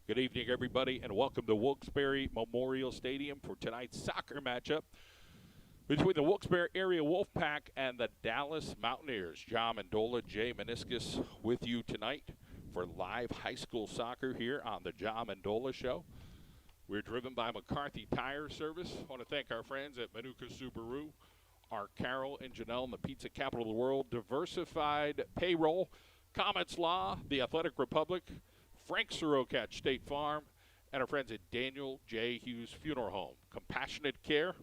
Good evening, everybody, and welcome to Wilkes-barre Memorial Stadium for tonight's soccer matchup between the Wilkes-barre Area Wolfpack and the Dallas Mountaineers. John Mendola, Jay Maniskas with you tonight for live high school soccer here on the John Mendola Show. We're driven by McCarthy Tire Service. I want to thank our friends at Manuka Subaru, our Carol and Janelle in the pizza capital of the world, Diversified Payroll, Comets Law, the Athletic Republic, Frank Sirocatch State Farm, and our friends at Daniel J. Hughes Funeral Home. Compassionate care,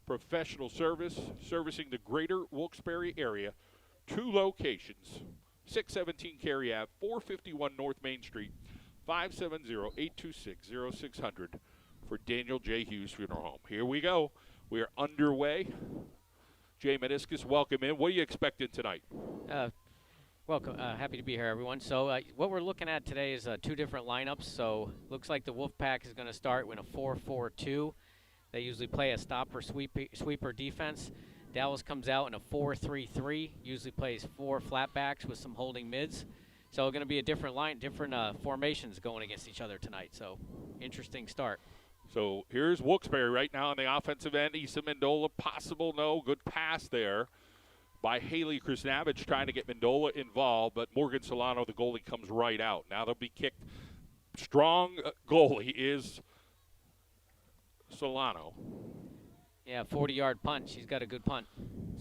professional service, servicing the greater Wilkes-barre area. 2 locations, 617 Cary Ave, 451 North Main Street, 570-826-0600 for Daniel J. Hughes Funeral Home. Here we go. We are underway. Jay Maniskas, welcome in. What are you expecting tonight? Welcome. Happy to be here, everyone. So what we're looking at today is 2 different lineups. So looks like the Wolfpack is going to start with a 4-4-2. They usually play a stopper sweeper defense. Dallas comes out in a 4-3-3. Usually plays 4 flatbacks with some holding mids. So going to be a different formations going against each other tonight. So interesting start. So here's Wilkes-barre right now on the offensive end. Issa Mendola, possible no. Good pass there by Haley Krisnavich trying to get Mendola involved, but Morgan Solano, the goalie, comes right out. Now they'll be kicked. Strong goalie is Solano. Yeah, 40-yard punt. She's got a good punt.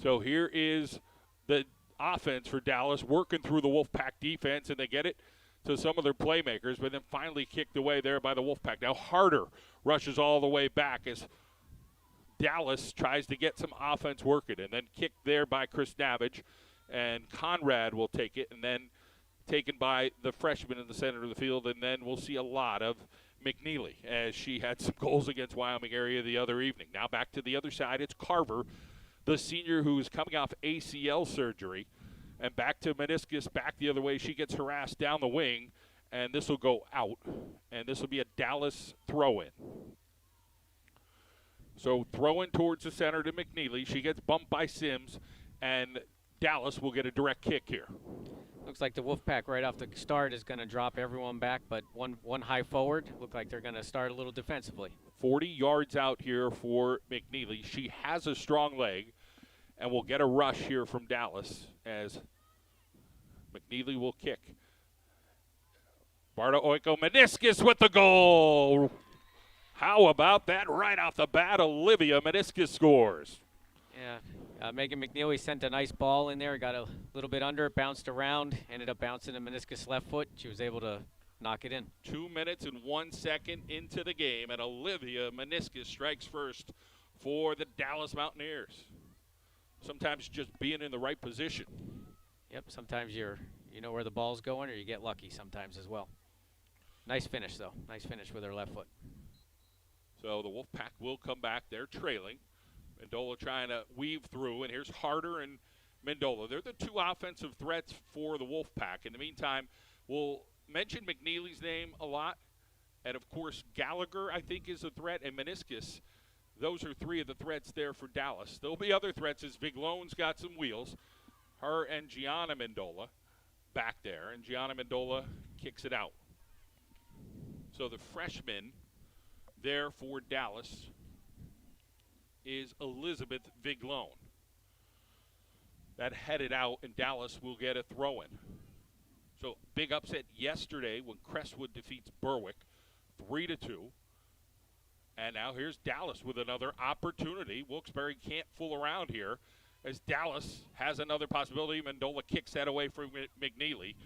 So here is the offense for Dallas working through the Wolfpack defense, and they get it to some of their playmakers, but then finally kicked away there by the Wolfpack. Now Harder rushes all the way back as Dallas tries to get some offense working, and then kicked there by Krisnavich, and Conrad will take it, and then taken by the freshman in the center of the field, and then we'll see a lot of McNeely as she had some goals against Wyoming area the other evening. Now back to the other side, it's Carver, the senior who is coming off ACL surgery, and back to Maniskas, back the other way. She gets harassed down the wing, and this will go out, and this will be a Dallas throw-in. So throw-in towards the center to McNeely. She gets bumped by Sims, and Dallas will get a direct kick here. Looks like the Wolfpack right off the start is going to drop everyone back, but one high forward. Look like they're going to start a little defensively. 40 yards out here for McNeely. She has a strong leg, and will get a rush here from Dallas as McNeely will kick. Barta Oiko Maniskas with the goal. How about that right off the bat? Olivia Maniskas scores. Yeah, Megan McNeely sent a nice ball in there. Got a little bit under it, bounced around, ended up bouncing to Maniskas' left foot. She was able to knock it in. 2 minutes and 1 second into the game, and Olivia Maniskas strikes first for the Dallas Mountaineers. Sometimes just being in the right position. Yep, sometimes you know where the ball's going, or you get lucky sometimes as well. Nice finish, though. Nice finish with her left foot. So the Wolfpack will come back. They're trailing. Mendola trying to weave through, and here's Harder and Mendola. They're the 2 offensive threats for the Wolfpack. In the meantime, we'll mention McNeely's name a lot, and of course Gallagher, I think, is a threat, and Maniskas. Those are 3 of the threats there for Dallas. There'll be other threats as Viglone's got some wheels. Her and Gianna Mendola back there, and Gianna Mendola kicks it out. So the freshman there for Dallas is Elizabeth Viglone. That headed out, and Dallas will get a throw-in. So big upset yesterday when Crestwood defeats Berwick 3-2. And now here's Dallas with another opportunity. Wilkes-barre can't fool around here as Dallas has another possibility. Mendola kicks that away from McNeely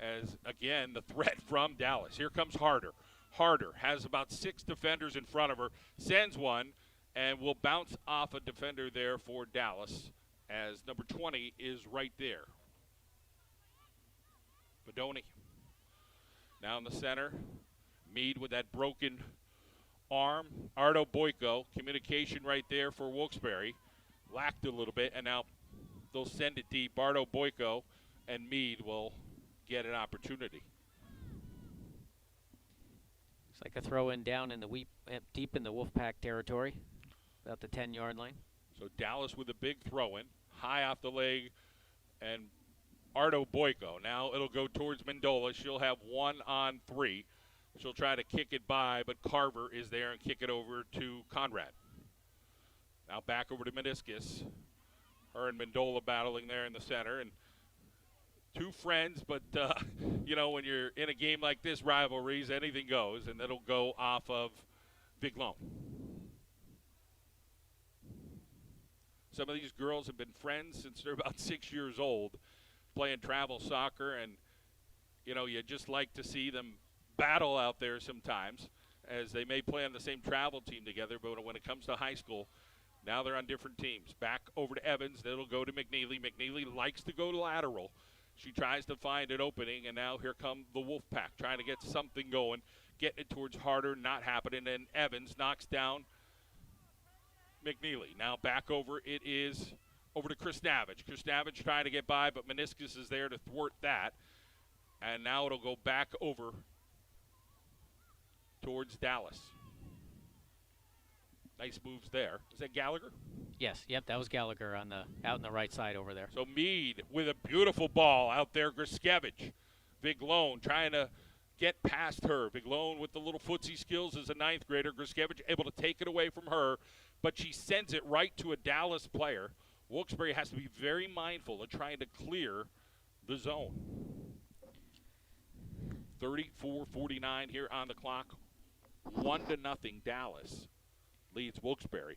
as, again, the threat from Dallas. Here comes Harder. Harder has about 6 defenders in front of her, sends one, and will bounce off a defender there for Dallas as number 20 is right there. Badoni. Now in the center, Meade with that broken arm. Ardo Boyko, communication right there for Wilkes-barre. Lacked a little bit, and now they'll send it deep. Ardo Boyko and Meade will get an opportunity. Looks like a throw-in down in the deep in the Wolfpack territory, about the 10-yard line. So Dallas with a big throw-in, high off the leg, and Ardo Boyko. Now it'll go towards Mendola. She'll have 1-on-3. She'll try to kick it by, but Carver is there and kick it over to Conrad. Now back over to Maniskas. Her and Mendola battling there in the center. And two friends, but, when you're in a game like this, rivalries, anything goes, and it'll go off of Viglone. Some of these girls have been friends since they're about 6 years old, playing travel soccer, and, you just like to see them battle out there sometimes, as they may play on the same travel team together, but when it comes to high school, now they're on different teams. Back over to Evans. It'll go to McNeely. McNeely likes to go lateral. She tries to find an opening, and now here come the Wolfpack trying to get something going, getting it towards Harder, not happening, and Evans knocks down McNeely. Now back over, it is over to Chris Navage. Chris Navage trying to get by, but Maniskas is there to thwart that. And now it'll go back over towards Dallas. Nice moves there. Is that Gallagher? Yes, yep, that was Gallagher out on the right side over there. So Meade with a beautiful ball out there. Griskevich. Viglone trying to get past her. Viglone with the little footsie skills as a ninth grader. Griskevich able to take it away from her, but she sends it right to a Dallas player. Wilkes-barre has to be very mindful of trying to clear the zone. 34-49 here on the clock. 1-0 Dallas leads Wilkes-barre.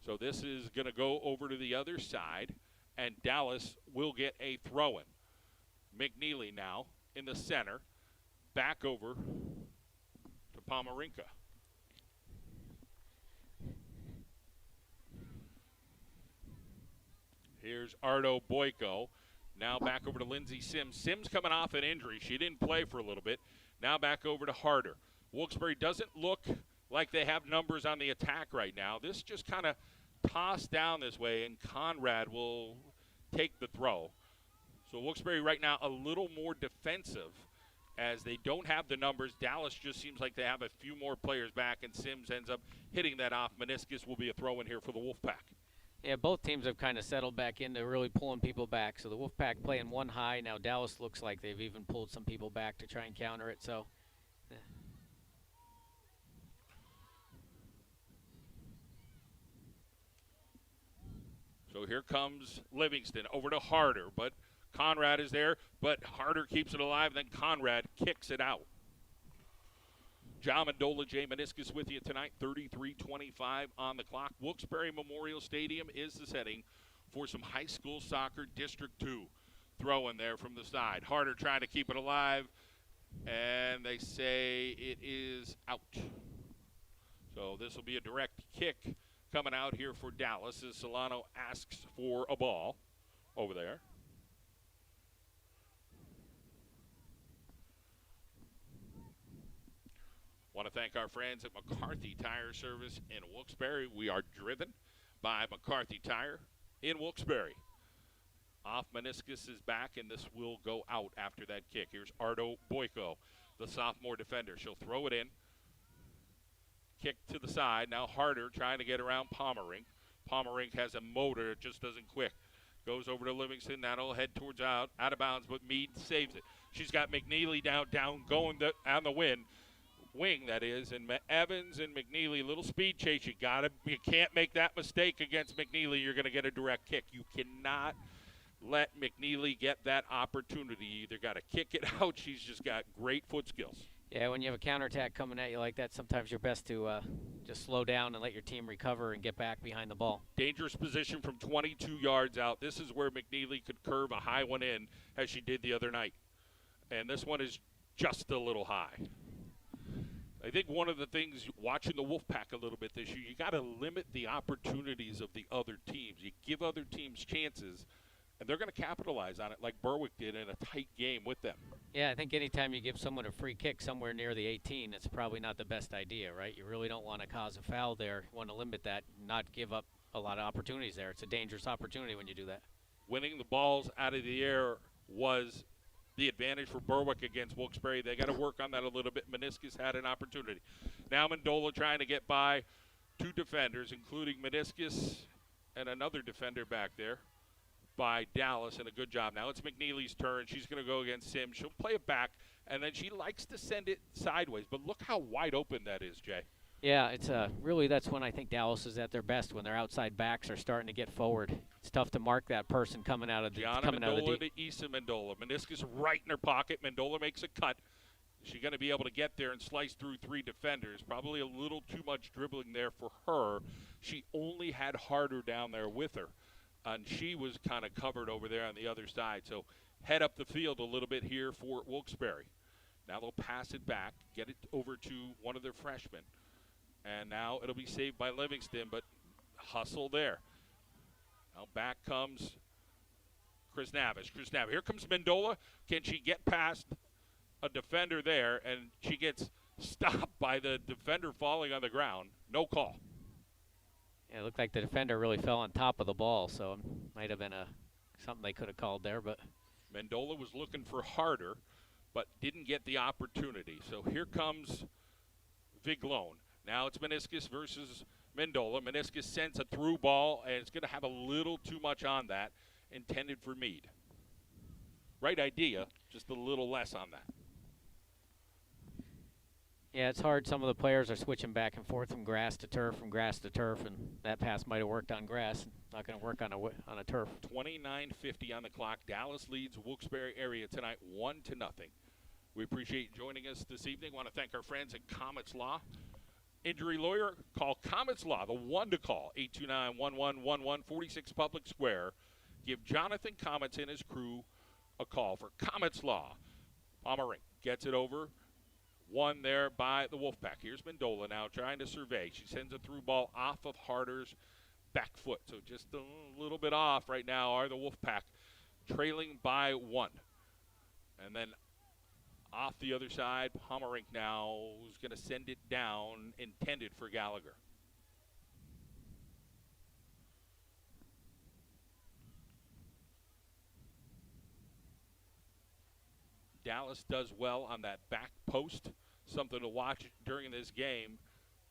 So this is going to go over to the other side, and Dallas will get a throw-in. McNeely now in the center, back over to Pomarinka. Here's Ardo Boyko. Now back over to Lindsey Sims. Sims coming off an injury. She didn't play for a little bit. Now back over to Harder. Wilkes-barre doesn't look like they have numbers on the attack right now. This just kind of tossed down this way, and Conrad will take the throw. So Wilkes-barre right now a little more defensive as they don't have the numbers. Dallas just seems like they have a few more players back, and Sims ends up hitting that off. Maniskas will be a throw-in here for the Wolfpack. Yeah, both teams have kind of settled back into really pulling people back. So the Wolfpack playing one high. Now Dallas looks like they've even pulled some people back to try and counter it. So, yeah. So here comes Livingston over to Harder, but Conrad is there, but Harder keeps it alive, then Conrad kicks it out. John Mendola, Jay Maniskas with you tonight, 33-25 on the clock. Wilkes-barre Memorial Stadium is the setting for some high school soccer District 2. Throw in there from the side. Harder trying to keep it alive, and they say it is out. So this will be a direct kick coming out here for Dallas as Solano asks for a ball over there. Want to thank our friends at McCarthy Tire Service in Wilkes-barre. We are driven by McCarthy Tire in Wilkes-barre. Off Maniskas is back, and this will go out after that kick. Here's Ardo Boyko, the sophomore defender. She'll throw it in. Kick to the side. Now Harder trying to get around Pomerink. Pomerink has a motor. It just doesn't quick. Goes over to Livingston. That'll head towards out of bounds, but Meade saves it. She's got McNeely down going on the wing, that is, and Evans and McNeely, little speed chase. You can't make that mistake against McNeely. You're going to get a direct kick. You cannot let McNeely get that opportunity. You either got to kick it out. She's just got great foot skills. Yeah, when you have a counterattack coming at you like that, sometimes you're best to just slow down and let your team recover and get back behind the ball. Dangerous position from 22 yards out. This is where McNeely could curve a high one in, as she did the other night. And this one is just a little high. I think one of the things, watching the Wolfpack a little bit this year, you got to limit the opportunities of the other teams. You give other teams chances, and they're going to capitalize on it like Berwick did in a tight game with them. Yeah, I think anytime you give someone a free kick somewhere near the 18, it's probably not the best idea, right? You really don't want to cause a foul there. You want to limit that, not give up a lot of opportunities there. It's a dangerous opportunity when you do that. Winning the balls out of the air was the advantage for Berwick against Wilkes-barre. They got to work on that a little bit. Maniskas had an opportunity. Now Mendola trying to get by two defenders, including Maniskas and another defender back there. by Dallas, and a good job. Now it's McNeely's turn. She's going to go against Sims. She'll play it back, and then she likes to send it sideways. But look how wide open that is, Jay. Yeah, it's really that's when I think Dallas is at their best, when their outside backs are starting to get forward. It's tough to mark that person coming out of the Mendola to Issa Mendola. Maniskas right in her pocket. Mendola makes a cut. She's going to be able to get there and slice through 3 defenders. Probably a little too much dribbling there for her. She only had Harder down there with her, and she was kind of covered over there on the other side. So head up the field a little bit here for Wilkes-barre. Now they'll pass it back, get it over to one of their freshmen. And now it'll be saved by Livingston, but hustle there. Now back comes Chris Navish. Here comes Mendola. Can she get past a defender there? And she gets stopped by the defender falling on the ground. No call. Yeah, it looked like the defender really fell on top of the ball, so it might have been something they could have called there. But Mendola was looking for Harder, but didn't get the opportunity. So here comes Viglone. Now it's Maniskas versus Mendola. Maniskas sends a through ball, and it's going to have a little too much on that, intended for Meade. Right idea, just a little less on that. Yeah, it's hard. Some of the players are switching back and forth from grass to turf, and that pass might have worked on grass. Not going to work on a turf. 29:50 on the clock. Dallas leads Wilkes-barre area tonight 1-0. We appreciate you joining us this evening. Want to thank our friends at Comets Law. Injury lawyer, call Comets Law, the one to call, 829-1111, 46 Public Square. Give Jonathan Comets and his crew a call for Comets Law. Pomerink gets it over. Won there by the Wolfpack. Here's Mendola now trying to survey. She sends a through ball off of Harder's back foot. So just a little bit off right now are the Wolfpack, trailing by 1. And then off the other side, Pomerink now is going to send it down, intended for Gallagher. Dallas does well on that back post. Something to watch during this game.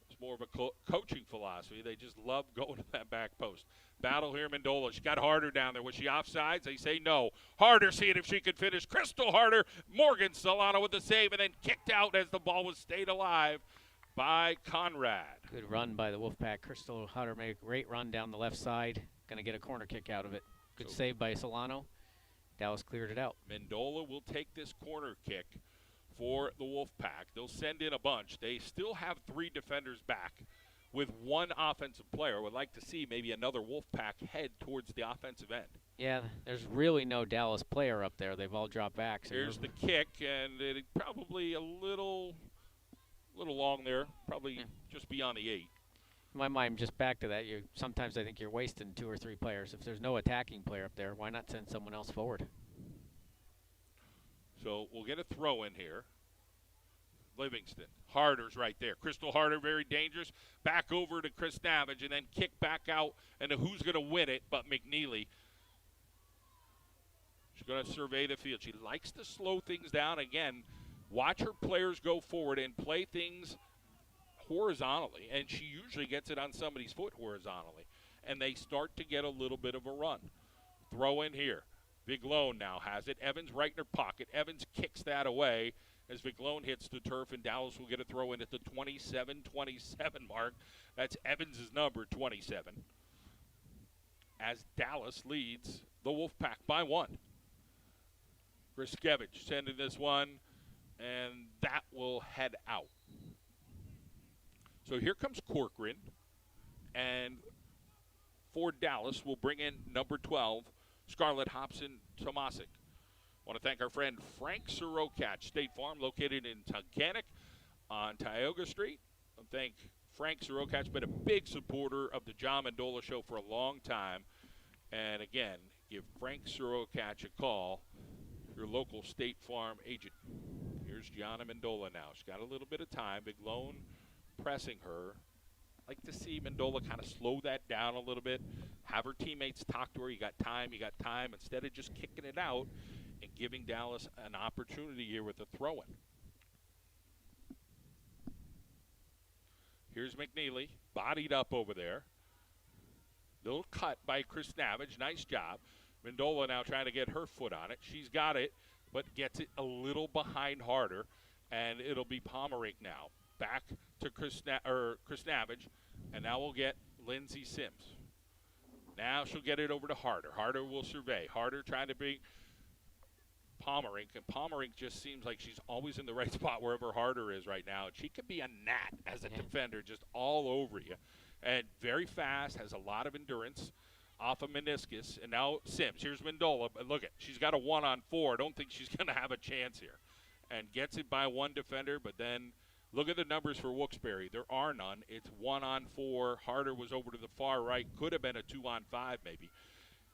It's more of a coaching philosophy. They just love going to that back post. Battle here, Mendola. She got Harder down there. Was she offsides? They say no. Harder, seeing if she could finish. Crystal Harder. Morgan Solano with the save, and then kicked out as the ball was stayed alive by Conrad. Good run by the Wolfpack. Crystal Harder made a great run down the left side. Going to get a corner kick out of it. Good save by Solano. Dallas cleared it out. Mendola will take this corner kick for the Wolfpack. They'll send in a bunch. They still have 3 defenders back with 1 offensive player. Would like to see maybe another Wolfpack head towards the offensive end. Yeah, there's really no Dallas player up there. They've all dropped back. So here's the kick, and it probably a little long there, probably just beyond the 8. In my mind, just back to that, sometimes I think you're wasting 2 or 3 players. If there's no attacking player up there, why not send someone else forward? So we'll get a throw in here. Livingston. Harder's right there. Crystal Harder, very dangerous. Back over to Chris Navage, and then kick back out. And who's going to win it but McNeely? She's going to survey the field. She likes to slow things down. Again, watch her players go forward and play things horizontally. And she usually gets it on somebody's foot horizontally. And they start to get a little bit of a run. Throw in here. Viglone now has it. Evans right in her pocket. Evans kicks that away as Viglone hits the turf, and Dallas will get a throw in at the 27-27 mark. That's Evans' number, 27. As Dallas leads the Wolfpack by 1. Griskevich sending this one, and that will head out. So here comes Corcoran, and for Dallas, we'll bring in number 12, Scarlett Hobson-Tomasic. Want to thank our friend Frank Sirokach, State Farm, located in Tunkhannock on Tioga Street. And thank Frank Sirokach, been a big supporter of the John Mendola Show for a long time. And again, give Frank Sirokach a call, your local State Farm agent. Here's Gianna Mendola now. She's got a little bit of time. Viglone pressing her. Like to see Mendola kind of slow that down a little bit, have her teammates talk to her. You got time. Instead of just kicking it out and giving Dallas an opportunity here with a throw-in. Here's McNeely, bodied up over there. Little cut by Chris Navage. Nice job. Mendola now trying to get her foot on it. She's got it, but gets it a little behind Harder, and it'll be Pomerink now. Back to Chris Navage, and now we'll get Lindsay Sims. Now she'll get it over to Harder. Harder will survey. Harder trying to beat Pomerink, and Pomerink just seems like she's always in the right spot wherever Harder is right now. She could be a gnat as a defender, just all over you. And very fast, has a lot of endurance off of Maniskas. And now Sims. Here's Mendola. But look, she's got a 1-on-4. I don't think she's going to have a chance here. And gets it by one defender, but then look at the numbers for Wilkes-barre. There are none. It's 1-on-4. Harder was over to the far right. Could have been a 2-on-5 maybe.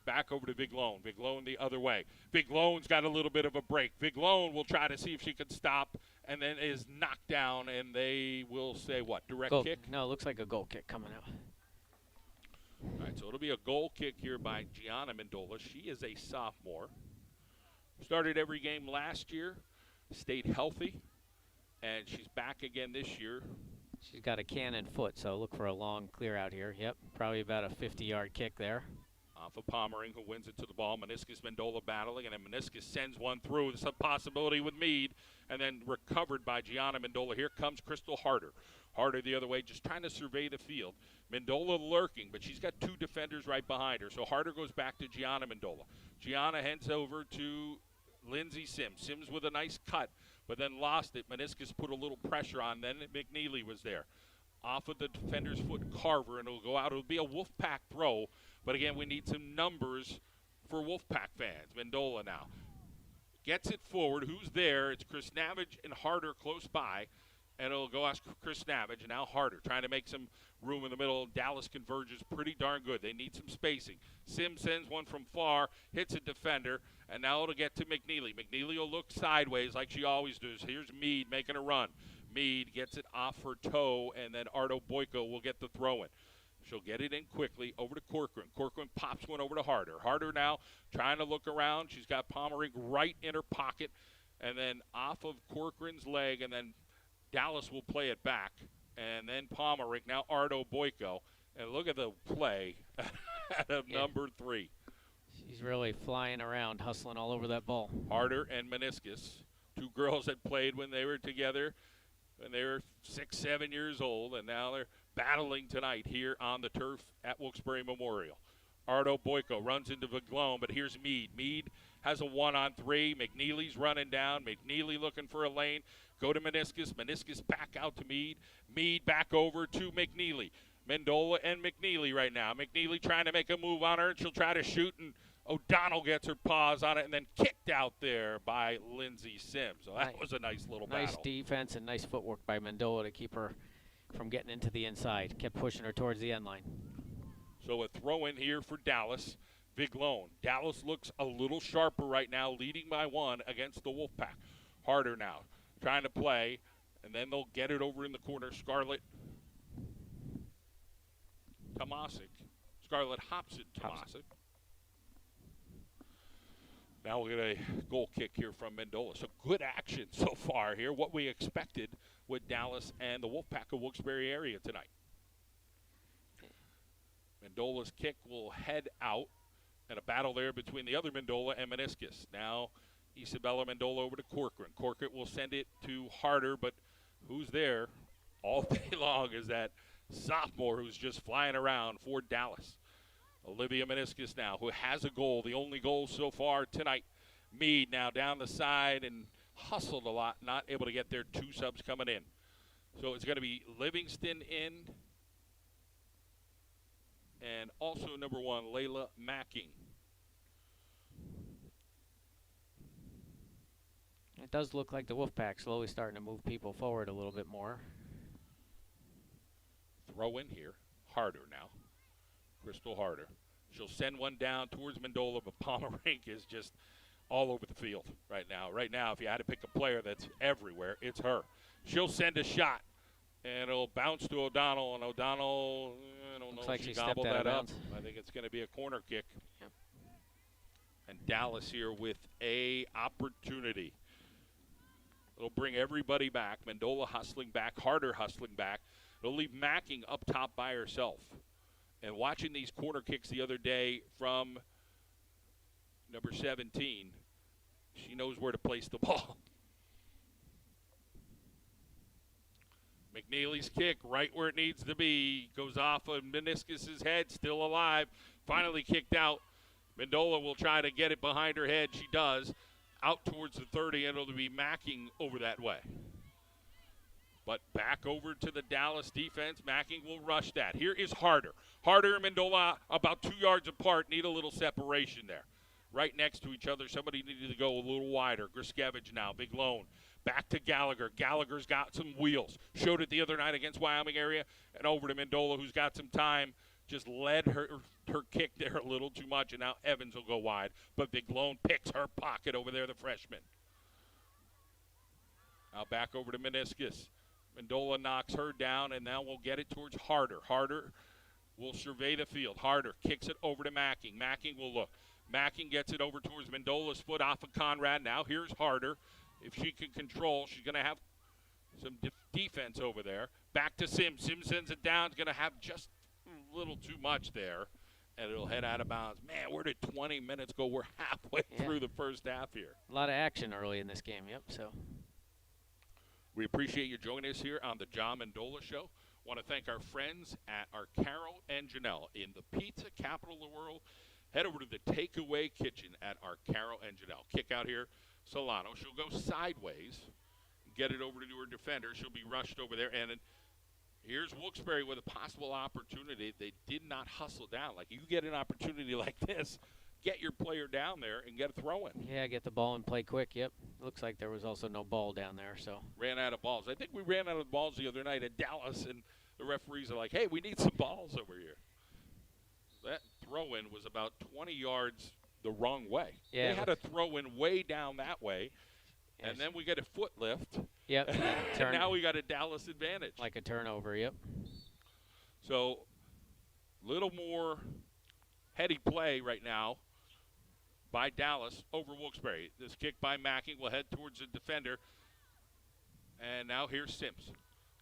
Back over to Viglone. Viglone the other way. Viglone's got a little bit of a break. Viglone will try to see if she can stop, and then is knocked down, and they will say what? Direct goal kick? No, it looks like a goal kick coming out. All right, so it'll be a goal kick here by Gianna Mendola. She is a sophomore. Started every game last year, stayed healthy, and she's back again this year. She's got a cannon foot, so look for a long clear out here. Yep, probably about a 50-yard kick there. Off of Pomerink, who wins it to the ball. Maniskas, Mendola battling, and then Maniskas sends one through. There's a possibility with Meade, and then recovered by Gianna Mendola. Here comes Crystal Harder. Harder the other way, just trying to survey the field. Mendola lurking, but she's got two defenders right behind her. So Harder goes back to Gianna Mendola. Gianna heads over to Lindsay Sims. Sims with a nice cut, but then lost it. Maniskas put a little pressure on. Then McNeely was there. Off of the defender's foot, Carver, and it'll go out. It'll be a Wolfpack throw. But again, we need some numbers for Wolfpack fans. Mendola now gets it forward. Who's there? It's Chris Navage and Harder close by. And it'll go ask Chris Navage. And now Harder trying to make some room in the middle. Dallas converges pretty darn good. They need some spacing. Sims sends one from far, hits a defender. And now it'll get to McNeely. McNeely will look sideways like she always does. Here's Meade making a run. Meade gets it off her toe, and then Ardo Boyko will get the throw in. She'll get it in quickly over to Corcoran. Corcoran pops one over to Harder. Harder now trying to look around. She's got Pomerink right in her pocket, and then off of Corcoran's leg, and then Dallas will play it back. And then Pomerink, now Ardo Boyko. And look at the play of number 3. She's really flying around, hustling all over that ball. Harder and Maniskas, two girls that played when they were together when they were 6, 7 years old, and now they're battling tonight here on the turf at Wilkes-barre Memorial. Ardo Boyko runs into Viglone, but here's Meade. Meade has a 1-on-3. McNeely's running down. McNeely looking for a lane. Go to Maniskas. Maniskas back out to Meade. Meade back over to McNeely. Mendola and McNeely right now. McNeely trying to make a move on her, and she'll try to shoot, and O'Donnell gets her paws on it and then kicked out there by Lindsay Sims. So that was a nice little battle. Nice defense and nice footwork by Mendola to keep her from getting into the inside. Kept pushing her towards the end line. So a throw in here for Dallas. Viglone. Dallas looks a little sharper right now, leading by 1 against the Wolfpack. Harder now, trying to play, and then they'll get it over in the corner. Scarlett Tomasic. Scarlett Hobson Tomasic. Now we'll get a goal kick here from Mendola. So good action so far here. What we expected with Dallas and the Wolfpack of Wilkes-barre area tonight. Mendola's kick will head out, and a battle there between the other Mendola and Maniskas. Now Isabella Mendola over to Corcoran. Corcoran will send it to Harder, but who's there all day long is that sophomore who's just flying around for Dallas. Olivia Maniskas now, who has a goal, the only goal so far tonight. Meade now down the side and hustled a lot, not able to get their 2 subs coming in. So it's going to be Livingston in, and also number 1, Layla Macking. It does look like the Wolfpack slowly starting to move people forward a little bit more. Throw in here. Harder now. Crystal Harder. She'll send one down towards Mendola, but Pomerink is just all over the field right now. Right now, if you had to pick a player that's everywhere, it's her. She'll send a shot, and it'll bounce to O'Donnell, and O'Donnell, I don't know if she gobbled that up. I think it's going to be a corner kick. Yep. And Dallas here with a opportunity. It'll bring everybody back. Mendola hustling back, Harder hustling back. It'll leave Macking up top by herself. And watching these corner kicks the other day from number 17. She knows where to place the ball. McNeely's kick right where it needs to be. Goes off of Maniskas' head, still alive. Finally kicked out. Mendola will try to get it behind her head. She does. Out towards the 30, and it'll be Macking over that way. But back over to the Dallas defense. Macking will rush that. Here is Harder. Harder and Mendola about 2 yards apart. Need a little separation there. Right next to each other. Somebody needed to go a little wider. Griskevich now, big loan. Back to Gallagher. Gallagher's got some wheels. Showed it the other night against Wyoming area. And over to Mendola, who's got some time. Just led her kick there a little too much, and now Evans will go wide. But Big Loan picks her pocket over there, the freshman. Now back over to Maniskas. Mendola knocks her down, and now we'll get it towards Harder. Harder will survey the field. Harder kicks it over to Macking. Macking will look. Macking gets it over towards Mendola's foot off of Conrad. Now here's Harder. If she can control, she's going to have some defense over there. Back to Sims. Sims sends it down. It's going to have just a little too much there, and it'll head out of bounds. Man, where did 20 minutes go? We're halfway through the first half here. A lot of action early in this game, yep. So we appreciate you joining us here on the John Mendola Show. Want to thank our friends at Arcaro and Janelle in the pizza capital of the world. Head over to the Takeaway Kitchen at Arcaro and Janelle. Kick out here, Solano. She'll go sideways, get it over to her defender. She'll be rushed over there, and here's Wilkes-barre with a possible opportunity. They did not hustle down. Like, you get an opportunity like this, get your player down there and get a throw in. Yeah, get the ball and play quick, yep. Looks like there was also no ball down there, so. Ran out of balls. I think we ran out of balls the other night at Dallas, and the referees are like, hey, we need some balls over here. That throw-in was about 20 yards the wrong way. Yeah, they had a throw-in way down that way, and then we get a foot lift. Yep. And now we got a Dallas advantage. Like a turnover, yep. So, little more heady play right now by Dallas over Wilkes-barre. This kick by Macking will head towards the defender. And now here's Sims.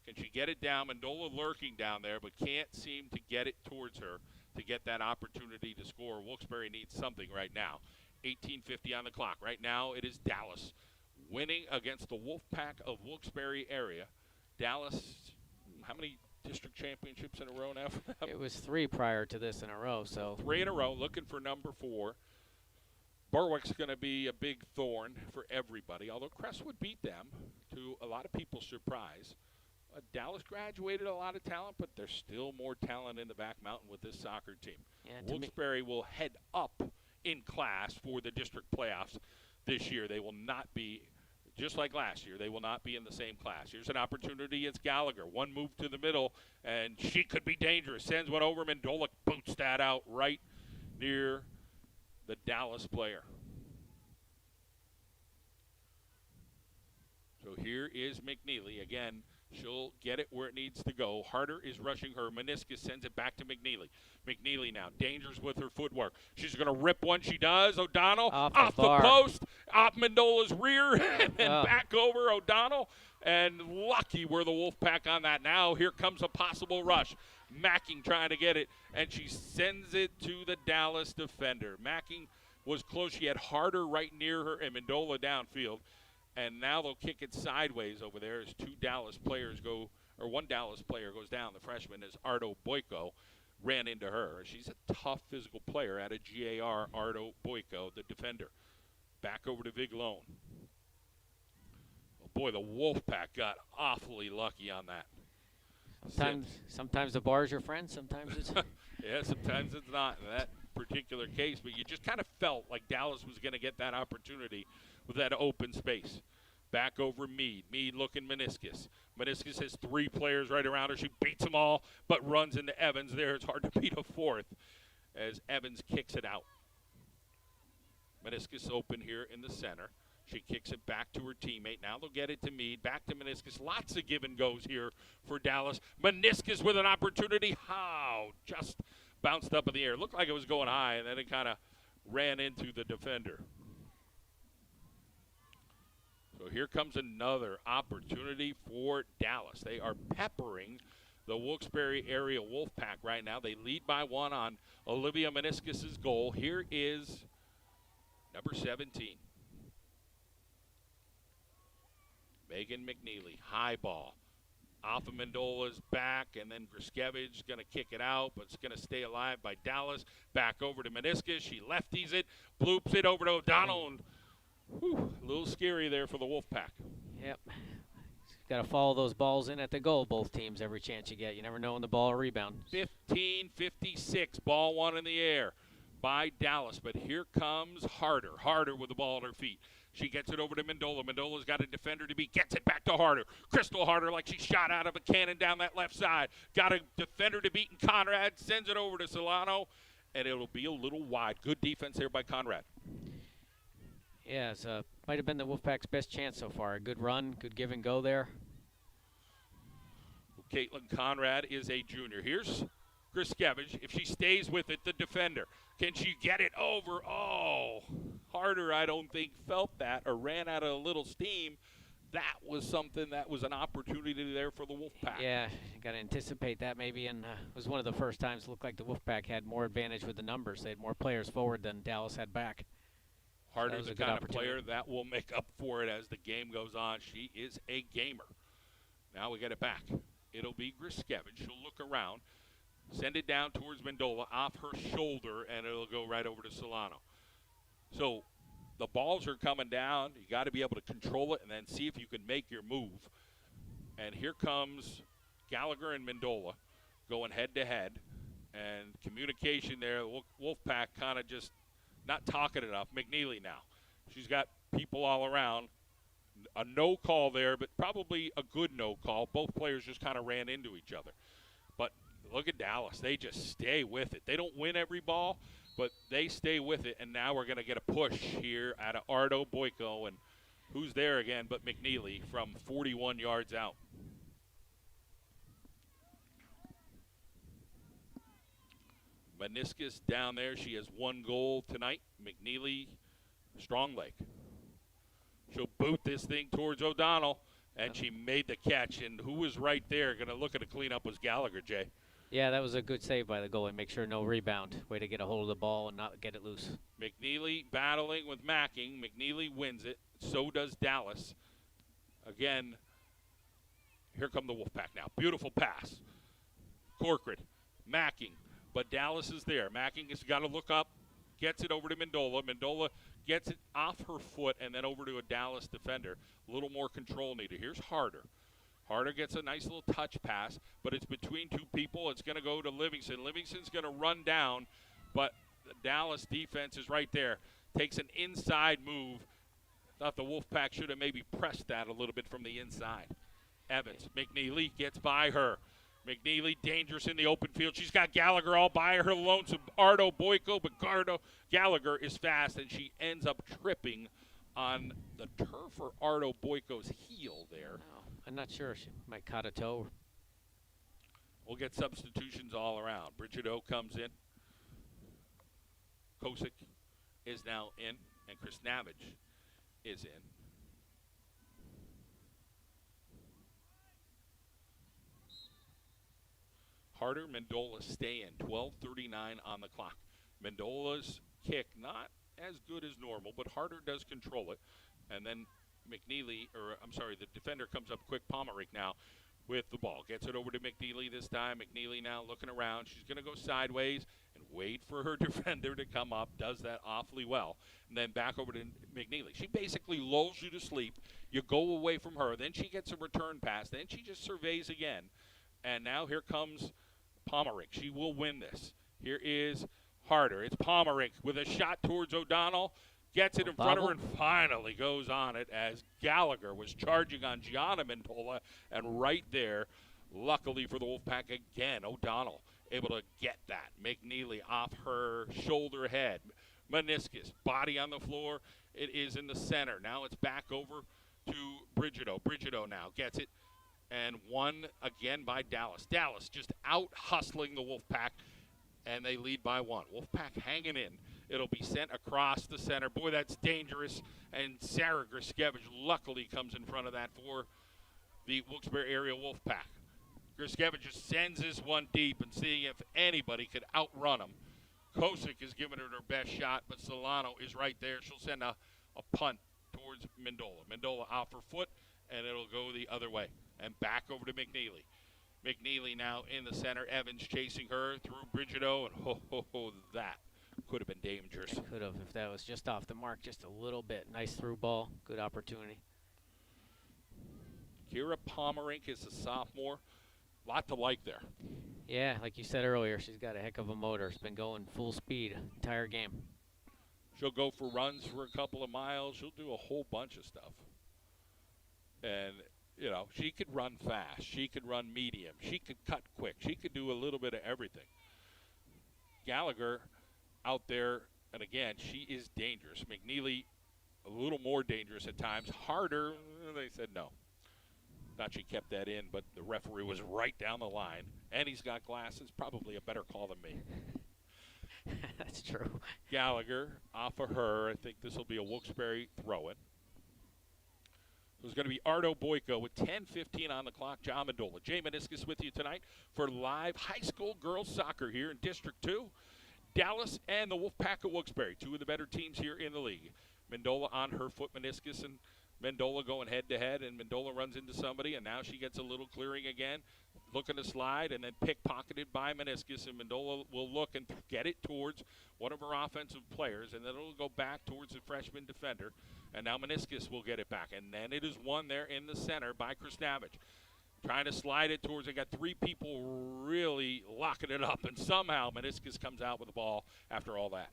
Can she get it down? Mendola lurking down there, but can't seem to get it towards her to get that opportunity to score. Wilkes-barre needs something right now. 18:50 on the clock. Right now it is Dallas winning against the Wolfpack of Wilkes-barre area. Dallas, how many district championships in a row now? It was 3 prior to this in a row, so. 3 in a row, looking for number 4. Berwick's going to be a big thorn for everybody, although Crestwood beat them to a lot of people's surprise. Dallas graduated a lot of talent, but there's still more talent in the back mountain with this soccer team. Yeah, Wilkes-barre will head up in class for the district playoffs this year. They will not be, just like last year, they will not be in the same class. Here's an opportunity. It's Gallagher. One move to the middle, and she could be dangerous. Sends one over. Mendola boots that out right near the Dallas player. So here is McNeely. Again, she'll get it where it needs to go. Harder is rushing her. Maniskas sends it back to McNeely. McNeely now, dangers with her footwork. She's going to rip one. She does. O'Donnell off the post, off Mendola's rear, and then back over O'Donnell. And lucky were the Wolfpack on that. Now here comes a possible rush. Macking trying to get it, and she sends it to the Dallas defender. Macking was close. She had Harder right near her and Mendola downfield. And now they'll kick it sideways over there as 2 Dallas players go, or 1 Dallas player goes down. The freshman is Ardo Boyko, ran into her. She's a tough physical player out of GAR, Ardo Boyko, the defender. Back over to Viglone. Oh boy, the Wolfpack got awfully lucky on that. Sometimes the bar's your friend, sometimes it's. Yeah, sometimes it's not in that particular case, but you just kind of felt like Dallas was going to get that opportunity with that open space. Back over Meade. Meade looking Maniskas. Maniskas has 3 players right around her. She beats them all, but runs into Evans there. It's hard to beat a 4th as Evans kicks it out. Maniskas open here in the center. She kicks it back to her teammate. Now they'll get it to Meade. Back to Maniskas. Lots of give and goes here for Dallas. Maniskas with an opportunity. How? Just bounced up in the air. Looked like it was going high, and then it kind of ran into the defender. So here comes another opportunity for Dallas. They are peppering the Wilkes-barre area Wolfpack right now. They lead by 1 on Olivia Maniskas' goal. Here is number 17. Megan McNeely, high ball. Off of Mendola's back, and then Griskevich going to kick it out, but it's going to stay alive by Dallas. Back over to Maniskas. She lefties it, bloops it over to O'Donnell, and a little scary there for the Wolfpack. Yep. Got to follow those balls in at the goal, both teams, every chance you get. You never know when the ball will rebound. 15-56, ball one in the air by Dallas, but here comes Harder with the ball at her feet. She gets it over to Mendola. Mendola's got a defender to beat. Gets it back to Harder. Crystal Harder like she shot out of a cannon down that left side. Got a defender to beat, and Conrad sends it over to Solano, and it'll be a little wide. Good defense there by Conrad. Yeah, it might have been the Wolfpack's best chance so far. A good run, good give and go there. Caitlin Conrad is a junior. Here's Griskevich. If she stays with it, the defender. Can she get it over? Oh, Harder, I don't think, felt that or ran out of a little steam. That was something that was an opportunity there for the Wolfpack. Yeah, you got to anticipate that maybe, and it was one of the first times it looked like the Wolfpack had more advantage with the numbers. They had more players forward than Dallas had back. Harder's the kind of player that will make up for it as the game goes on. She is a gamer. Now we get it back. It'll be Griskevich. She'll look around, send it down towards Mendola off her shoulder, and it'll go right over to Solano. So the balls are coming down. You got to be able to control it and then see if you can make your move. And here comes Gallagher and Mendola going head-to-head. And communication there, Wolfpack kind of just not talking enough. McNeely now. She's got people all around. A no call there, but probably a good no call. Both players just kind of ran into each other. But look at Dallas. They just stay with it. They don't win every ball, but they stay with it. And now we're going to get a push here out of Ardo Boyko. And who's there again but McNeely from 41 yards out. Maniskas down there. She has one goal tonight. McNeely, strong leg. She'll boot this thing towards O'Donnell, and she made the catch. And who was right there going to look at a cleanup was Gallagher, Jay. Yeah, that was a good save by the goalie. Make sure no rebound. Way to get a hold of the ball and not get it loose. McNeely battling with Macking. McNeely wins it. So does Dallas. Again, here come the Wolfpack now. Beautiful pass. Corcoran, Macking, but Dallas is there. Macking has got to look up, gets it over to Mendola. Mendola gets it off her foot and then over to a Dallas defender. A little more control needed. Here's Harder. Harder gets a nice little touch pass, but it's between two people. It's going to go to Livingston. Livingston's going to run down, but the Dallas defense is right there. Takes an inside move. Thought the Wolfpack should have maybe pressed that a little bit from the inside. Evans, McNeely gets by her. McNeely dangerous in the open field. She's got Gallagher all by her lonesome. Ardo Boyko, but Gallagher is fast, and she ends up tripping on the turf or Ardo Boyko's heel there. Oh, I'm not sure. She might cut a toe. We'll get substitutions all around. Bridget O comes in. Kosick is now in, and Chris Navage is in. Harder, Mendola stay in. 12:39 on the clock. Mendola's kick not as good as normal, but Harder does control it. And then the defender comes up quick. Pomerick now with the ball. Gets it over to McNeely this time. McNeely now looking around. She's going to go sideways and wait for her defender to come up. Does that awfully well. And then back over to McNeely. She basically lulls you to sleep. You go away from her. Then she gets a return pass. Then she just surveys again. And now here comes Pomerick. She will win this. Here is Harder. It's Pomerick with a shot towards O'Donnell. Gets it in front of her and finally goes on it as Gallagher was charging on Gianna Mendola. And right there, luckily for the Wolfpack again, O'Donnell able to get that. McNeely off her shoulder head. Maniskas, body on the floor. It is in the center. Now it's back over to Brigido. Brigido now gets it. And won again by Dallas. Dallas just out hustling the Wolfpack, and they lead by one. Wolfpack hanging in. It'll be sent across the center. Boy, that's dangerous. And Sarah Griskevich luckily comes in front of that for the Wilkes-barre area Wolfpack. Griskevich just sends this one deep and seeing if anybody could outrun him. Kosick is giving her best shot, but Solano is right there. She'll send a punt towards Mendola. Mendola off her foot, and it'll go the other way. And back over to McNeely. McNeely now in the center. Evans chasing her through Brigido, and that could have been dangerous. It could have if that was just off the mark just a little bit. Nice through ball. Good opportunity. Kira Pomerink is a sophomore. Lot to like there. Yeah, like you said earlier, she's got a heck of a motor. It's been going full speed entire game. She'll go for runs for a couple of miles. She'll do a whole bunch of stuff. And, you know, she could run fast. She could run medium. She could cut quick. She could do a little bit of everything. Gallagher out there, and again, she is dangerous. McNeely, a little more dangerous at times. Harder, they said no. Thought she kept that in, but the referee was right down the line. And he's got glasses, probably a better call than me. That's true. Gallagher off of her. I think this will be a Wilkes-barre throw-in. So it's going to be Ardo Boyko with 10:15 on the clock. John Mendola. Jay Maniskas with you tonight for live high school girls soccer here in District 2. Dallas and the Wolfpack of Wilkes-barre, two of the better teams here in the league. Mendola on her foot, Maniskas and Mendola going head-to-head, and Mendola runs into somebody, and now she gets a little clearing again, looking to slide, and then pickpocketed by Maniskas, and Mendola will look and get it towards one of her offensive players, and then it'll go back towards the freshman defender, and now Maniskas will get it back, and then it is won there in the center by Krisnavich. Trying to slide it towards, they got three people really locking it up, and somehow Maniskas comes out with the ball after all that.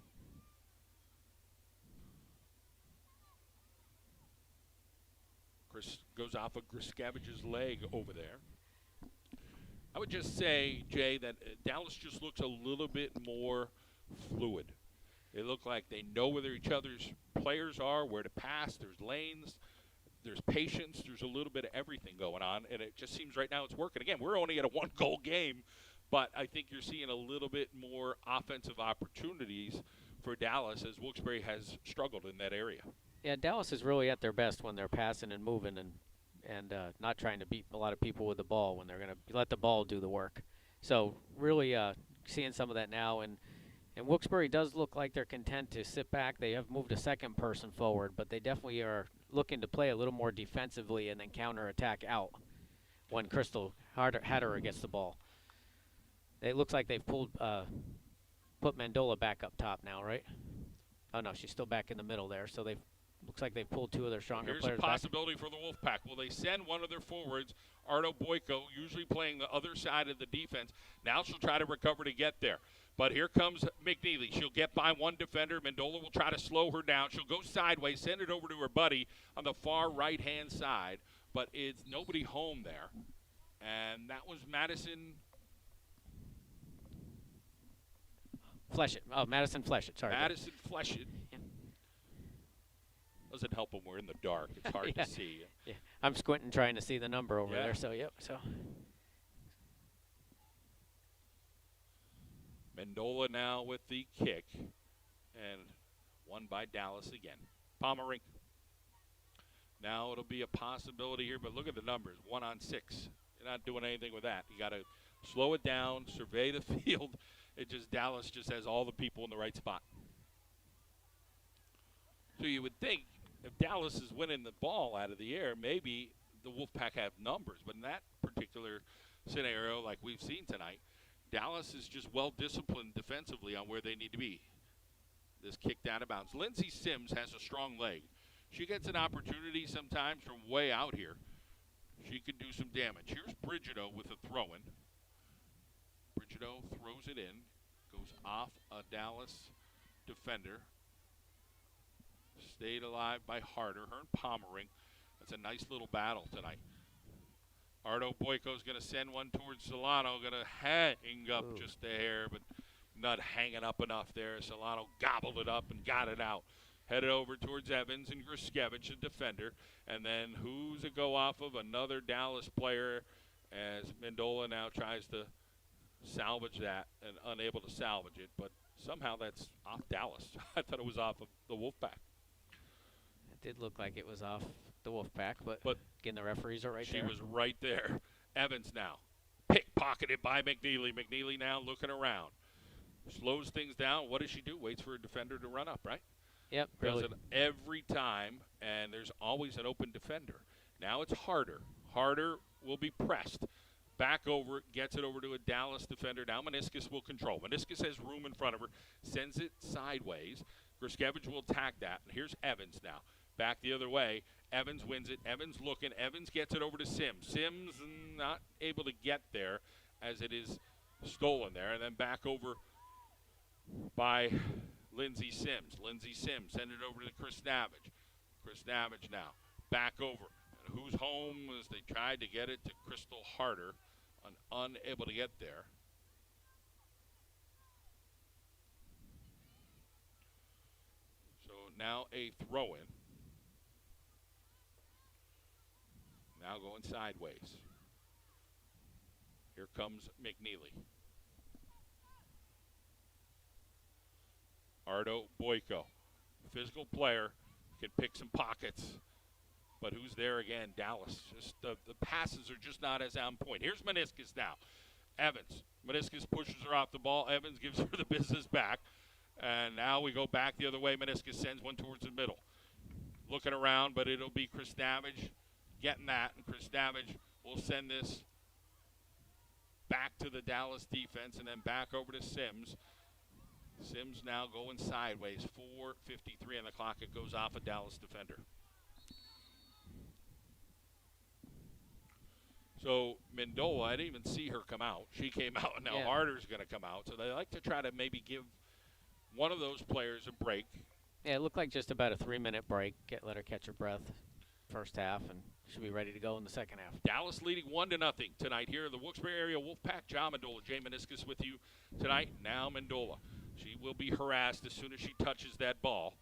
Chris goes off of Griskavich's leg over there. I would just say, Jay, that Dallas just looks a little bit more fluid. They look like they know where each other's players are, where to pass. There's lanes. There's patience. There's a little bit of everything going on, and it just seems right now it's working. Again, we're only at a one-goal game, but I think you're seeing a little bit more offensive opportunities for Dallas as Wilkes-barre has struggled in that area. Yeah, Dallas is really at their best when they're passing and moving and not trying to beat a lot of people with the ball when they're going to let the ball do the work. So really seeing some of that now. And Wilkes-barre does look like they're content to sit back. They have moved a second person forward, but they definitely are looking to play a little more defensively and then counterattack out when Crystal Hatterer gets the ball. It looks like they've put Mendola back up top now, right? Oh, no, she's still back in the middle there. So looks like they've pulled two of their stronger players back. Here's a possibility for the Wolfpack. Will they send one of their forwards, Ardo Boyko, usually playing the other side of the defense? Now she'll try to recover to get there. But here comes McNeely. She'll get by one defender. Mendola will try to slow her down. She'll go sideways, send it over to her buddy on the far right-hand side. But it's nobody home there. And that was Madison Fleshett. Oh, Madison Fleshett. Sorry. Madison Fleshett. Yeah. Doesn't help when we're in the dark. It's hard yeah. to see. Yeah. I'm squinting trying to see the number over there. So, yep. So. Mendola now with the kick, and won by Dallas again. Pomerink. Now it'll be a possibility here, but look at the numbers. 1 on 6. You're not doing anything with that. You got to slow it down, survey the field. Dallas just has all the people in the right spot. So you would think if Dallas is winning the ball out of the air, maybe the Wolfpack have numbers. But in that particular scenario, like we've seen tonight, Dallas is just well-disciplined defensively on where they need to be. This kicked out of bounds. Lindsey Sims has a strong leg. She gets an opportunity sometimes from way out here. She could do some damage. Here's Brigido with a throw-in. Brigido throws it in. Goes off a Dallas defender. Stayed alive by Harder. Her and Pomerink. That's a nice little battle tonight. Ardo Boyko's going to send one towards Solano. Going to hang up just a hair, but not hanging up enough there. Solano gobbled it up and got it out. Headed over towards Evans and Griskevich, a defender. And then who's it go off of? Another Dallas player as Mendola now tries to salvage that and unable to salvage it. But somehow that's off Dallas. I thought it was off of the Wolfpack. It did look like it was off the Wolfpack, but again, the referees are right there. She was right there. Evans now pickpocketed by McNeely. McNeely now looking around. slows things down. What does she do? Waits for a defender to run up, right? Yep, Does really. it every time, and there's always an open defender. Now it's Harder. Harder will be pressed. Back over, gets it over to a Dallas defender. Now Maniskas will control. Maniskas has room in front of her, sends it sideways. Gruskevich will attack that. And here's Evans now. Back the other way. Evans wins it. Evans looking. Evans gets it over to Sims. Sims not able to get there as it is stolen there. And then back over by Lindsey Sims. Lindsey Sims send it over to Chris Navage. Chris Navage now. Back over. And who's home as they tried to get it to Crystal Harder. Unable to get there. So now a throw-in. Now going sideways. Here comes McNeely. Ardo Boyko. Physical player. Can pick some pockets. But who's there again? Dallas. Just the passes are just not as on point. Here's Maniskas now. Evans. Maniskas pushes her off the ball. Evans gives her the business back. And now we go back the other way. Maniskas sends one towards the middle. Looking around, but it'll be Chris Navage getting that. And Chris Navage will send this back to the Dallas defense and then back over to Sims. Sims now going sideways. 4:53 on the clock. It goes off a Dallas defender. So Mendola, I didn't even see her come out. She came out, and now Harder's going to come out. So they like to try to maybe give one of those players a break. Yeah, it looked like just about a 3-minute break. Let her catch her breath first half, and she'll be ready to go in the second half. Dallas leading 1-0 tonight here in the Wilkes-barre Area Wolfpack. John Mendola, Jay Maniskas with you tonight. Now Mendola. She will be harassed as soon as she touches that ball.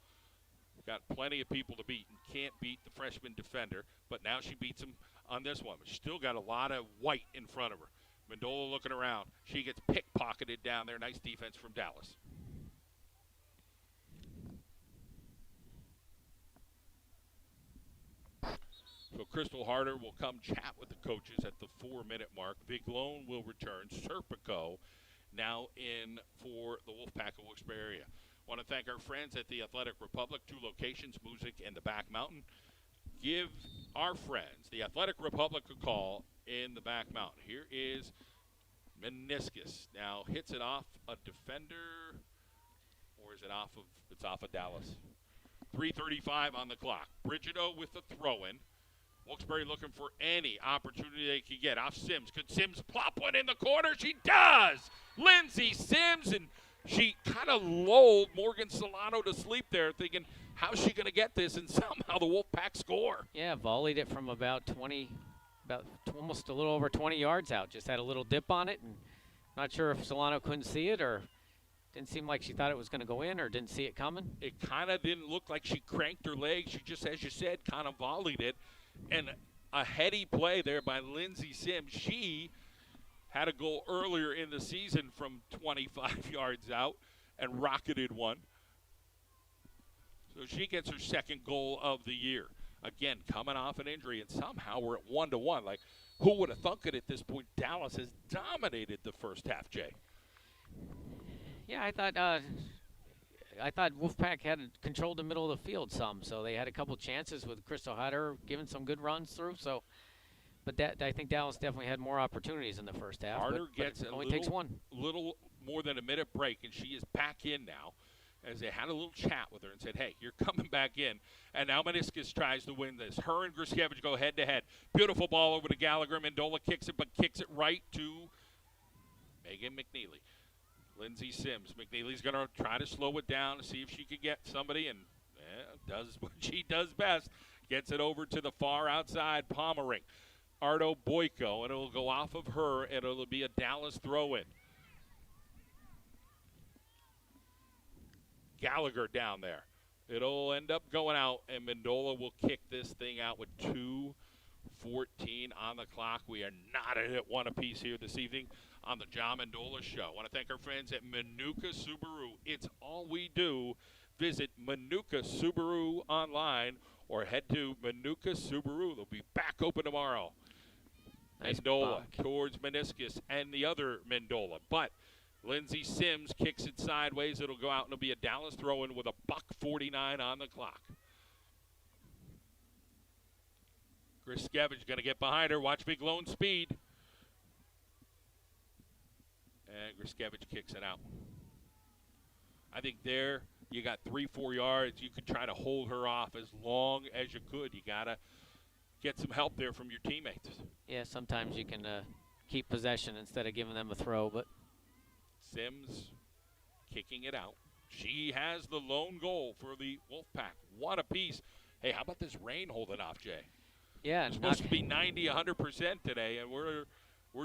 Got plenty of people to beat and can't beat the freshman defender, but now she beats him on this one. But she's still got a lot of white in front of her. Mendola looking around. She gets pickpocketed down there. Nice defense from Dallas. So Crystal Harder will come chat with the coaches at the 4-minute mark. Viglone will return. Serpico now in for the Wolfpack of Wilkes-barre area. Want to thank our friends at the Athletic Republic, 2 locations, Music and the Back Mountain. Give our friends, the Athletic Republic, a call in the Back Mountain. Here is Maniskas. Now hits it off a defender, or is it off of, it's off of Dallas. 3:35 on the clock. Brigido with the throw-in. Wilkes-barre looking for any opportunity they can get. Off Sims. Could Sims plop one in the corner? She does! Lindsey Sims, and she kind of lulled Morgan Solano to sleep there, thinking, how's she going to get this? And somehow the Wolfpack score. Yeah, volleyed it from about almost a little over 20 yards out. Just had a little dip on it, and not sure if Solano couldn't see it or didn't seem like she thought it was going to go in or didn't see it coming. It kind of didn't look like she cranked her legs. She just, as you said, kind of volleyed it. And a heady play there by Lindsey Sims. She had a goal earlier in the season from 25 yards out and rocketed one. So she gets her second goal of the year. Again, coming off an injury, and somehow we're at 1-1. Like, who would have thunk it at this point? Dallas has dominated the first half, Jay. Yeah, I thought Wolfpack had controlled the middle of the field some, so they had a couple chances with Crystal Hutter giving some good runs through. So, but I think Dallas definitely had more opportunities in the first half. Harder gets it only takes one. Little more than a minute break, and she is back in now. As they had a little chat with her and said, hey, you're coming back in. And now Maniskas tries to win this. Her and Gruskevich go head-to-head. Beautiful ball over to Gallagher. Mendola kicks it, but kicks it right to Megan McNeely. Lindsey Sims. McNeely's going to try to slow it down to see if she could get somebody, and does what she does best. Gets it over to the far outside, Pommering. Ardo Boyko, and it'll go off of her, and it'll be a Dallas throw-in. Gallagher down there. It'll end up going out, and Mendola will kick this thing out with 2:14 on the clock. We are not at 1 apiece here this evening on the John Mendola Show. I want to thank our friends at Manuka Subaru. It's all we do. Visit Manuka Subaru online or head to Manuka Subaru. They'll be back open tomorrow. Nice Mendola block towards Maniskas and the other Mendola. But Lindsey Sims kicks it sideways. It'll go out and it'll be a Dallas throw-in with a $1:49 on the clock. Griskevich going to get behind her. Watch Big Lone speed. And Griskevich kicks it out. I think there you got 3-4 yards. You could try to hold her off as long as you could. You got to get some help there from your teammates. Yeah, sometimes you can keep possession instead of giving them a throw. But Sims kicking it out. She has the lone goal for the Wolfpack. What a piece. Hey, how about this rain holding off, Jay? Yeah, It's supposed to be 90, 100% today, and we're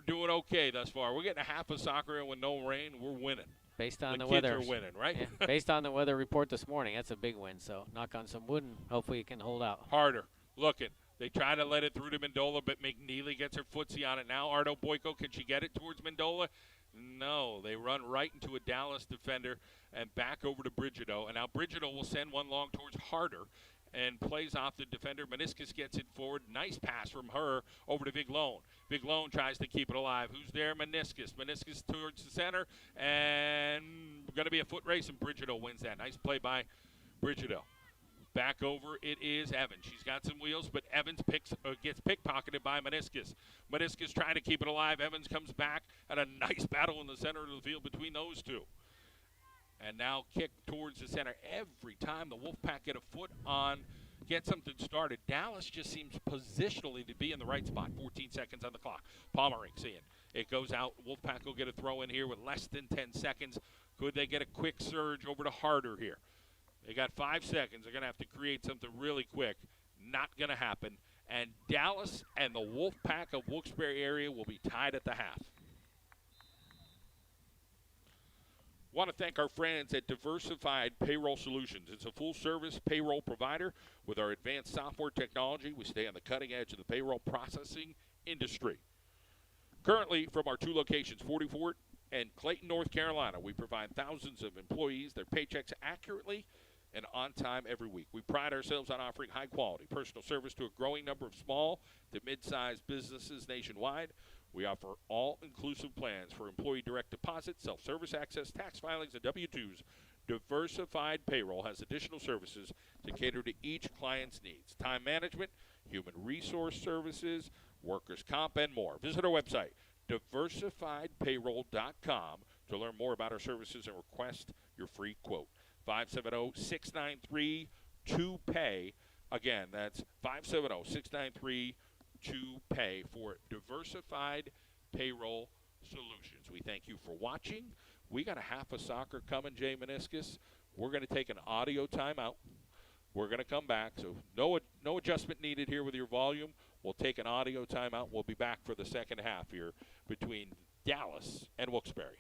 doing okay thus far. We're getting a half of soccer, and with no rain, we're winning. Based on the kids weather, are winning, right? Yeah, based on the weather report this morning, that's a big win. So knock on some wood, and hopefully it can hold out. Harder. Looking. They try to let it through to Mendola, but McNeely gets her footsie on it now. Ardo Boyko, can she get it towards Mendola? No. They run right into a Dallas defender and back over to Brigido. And now Brigido will send one long towards Harder and plays off the defender. Maniskas gets it forward. Nice pass from her over to Big Lone. Big Lone tries to keep it alive. Who's there? Maniskas. Maniskas towards the center. And going to be a foot race, and Brigido wins that. Nice play by Brigido. Back over, it is Evans. She's got some wheels, but Evans gets pickpocketed by Maniskas. Maniskas trying to keep it alive. Evans comes back, and a nice battle in the center of the field between those two. And now kick towards the center. Every time the Wolfpack get a foot on, get something started, Dallas just seems positionally to be in the right spot. 14 seconds on the clock. Palmering seeing it goes out. Wolfpack will get a throw in here with less than 10 seconds. Could they get a quick surge over to Harder here? They got 5 seconds. They're going to have to create something really quick. Not going to happen. And Dallas and the Wolfpack of Wilkes-barre area will be tied at the half. Want to thank our friends at Diversified Payroll Solutions. It's a full-service payroll provider. With our advanced software technology, we stay on the cutting edge of the payroll processing industry. Currently, from our 2 locations, 40 Fort and Clayton, North Carolina, we provide thousands of employees their paychecks accurately and on time every week. We pride ourselves on offering high-quality personal service to a growing number of small to mid-sized businesses nationwide. We offer all-inclusive plans for employee direct deposit, self-service access, tax filings, and W-2s. Diversified Payroll has additional services to cater to each client's needs. Time management, human resource services, workers' comp, and more. Visit our website, diversifiedpayroll.com, to learn more about our services and request your free quote. 570-693-2PAY. Again, that's 570-693-2PAY for Diversified Payroll Solutions. We thank you for watching. We got a half of soccer coming, Jay Maniskas. We're going to take an audio timeout. We're going to come back, so no adjustment needed here with your volume. We'll take an audio timeout. We'll be back for the second half here between Dallas and Wilkes-barre.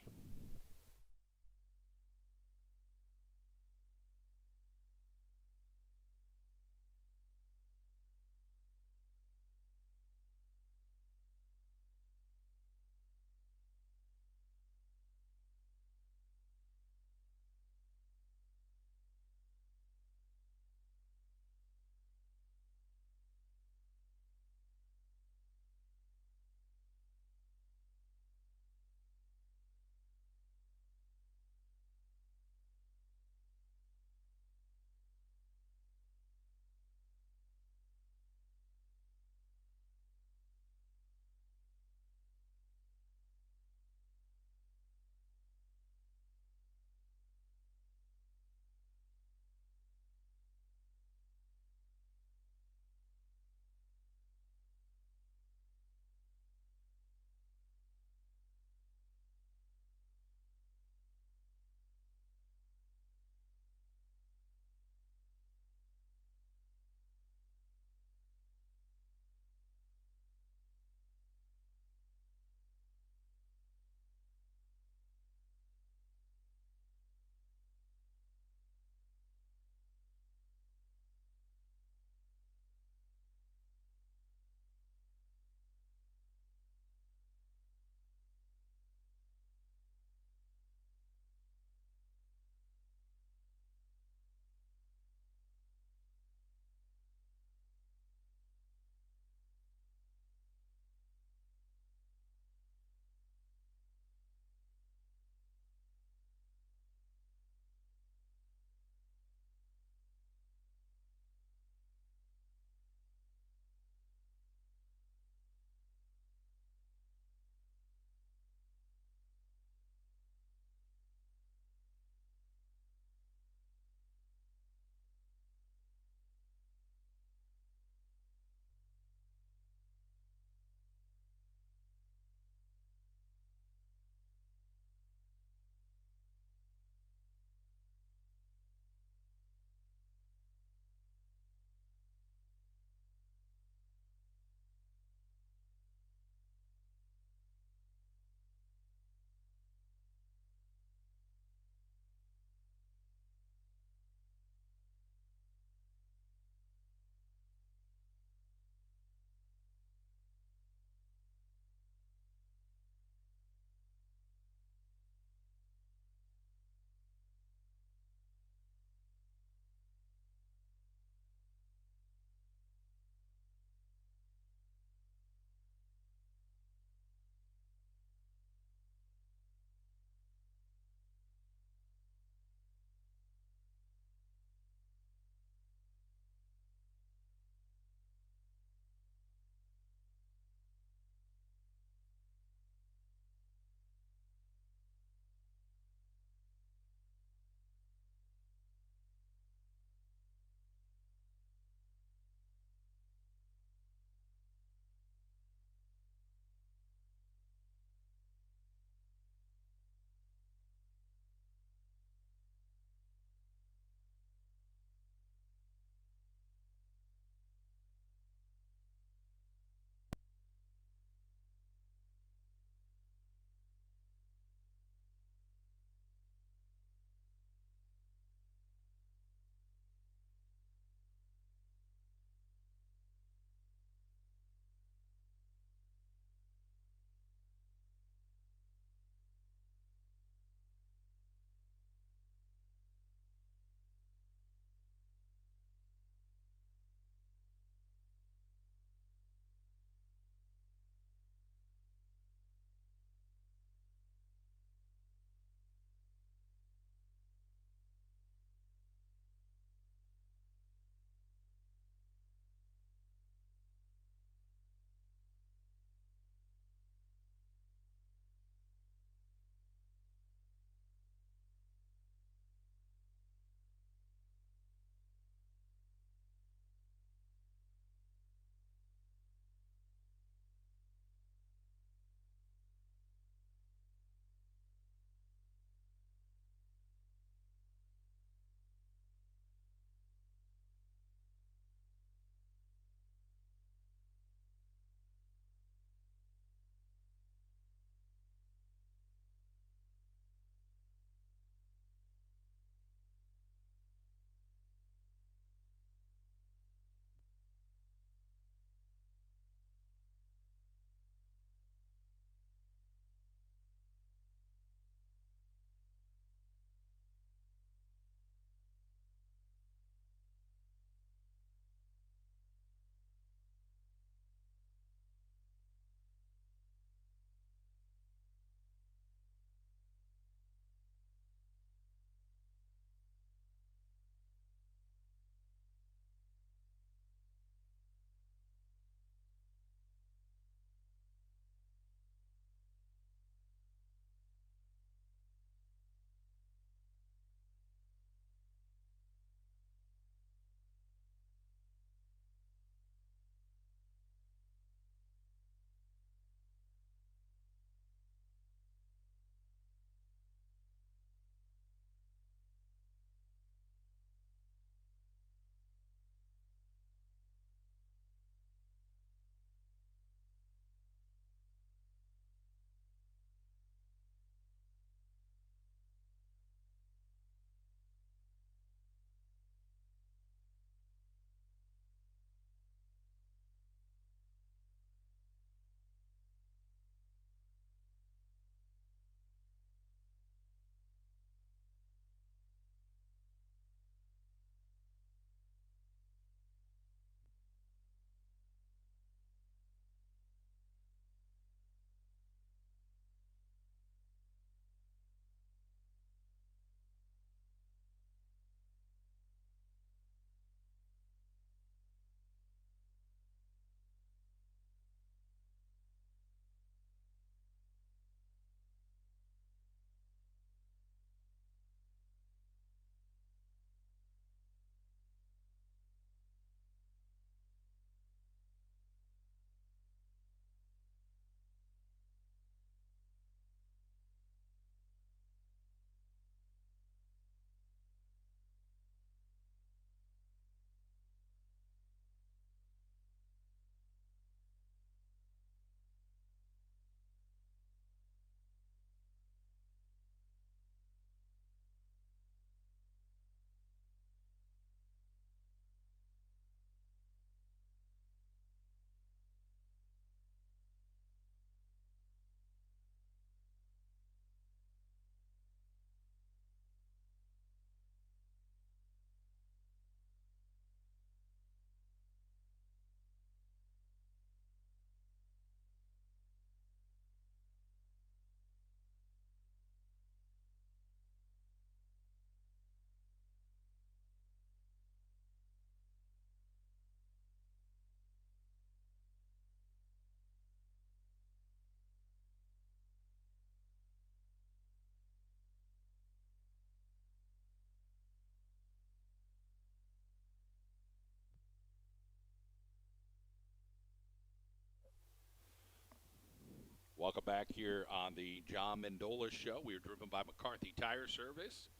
back here on the John Mendola Show. We are driven by McCarthy Tire Service.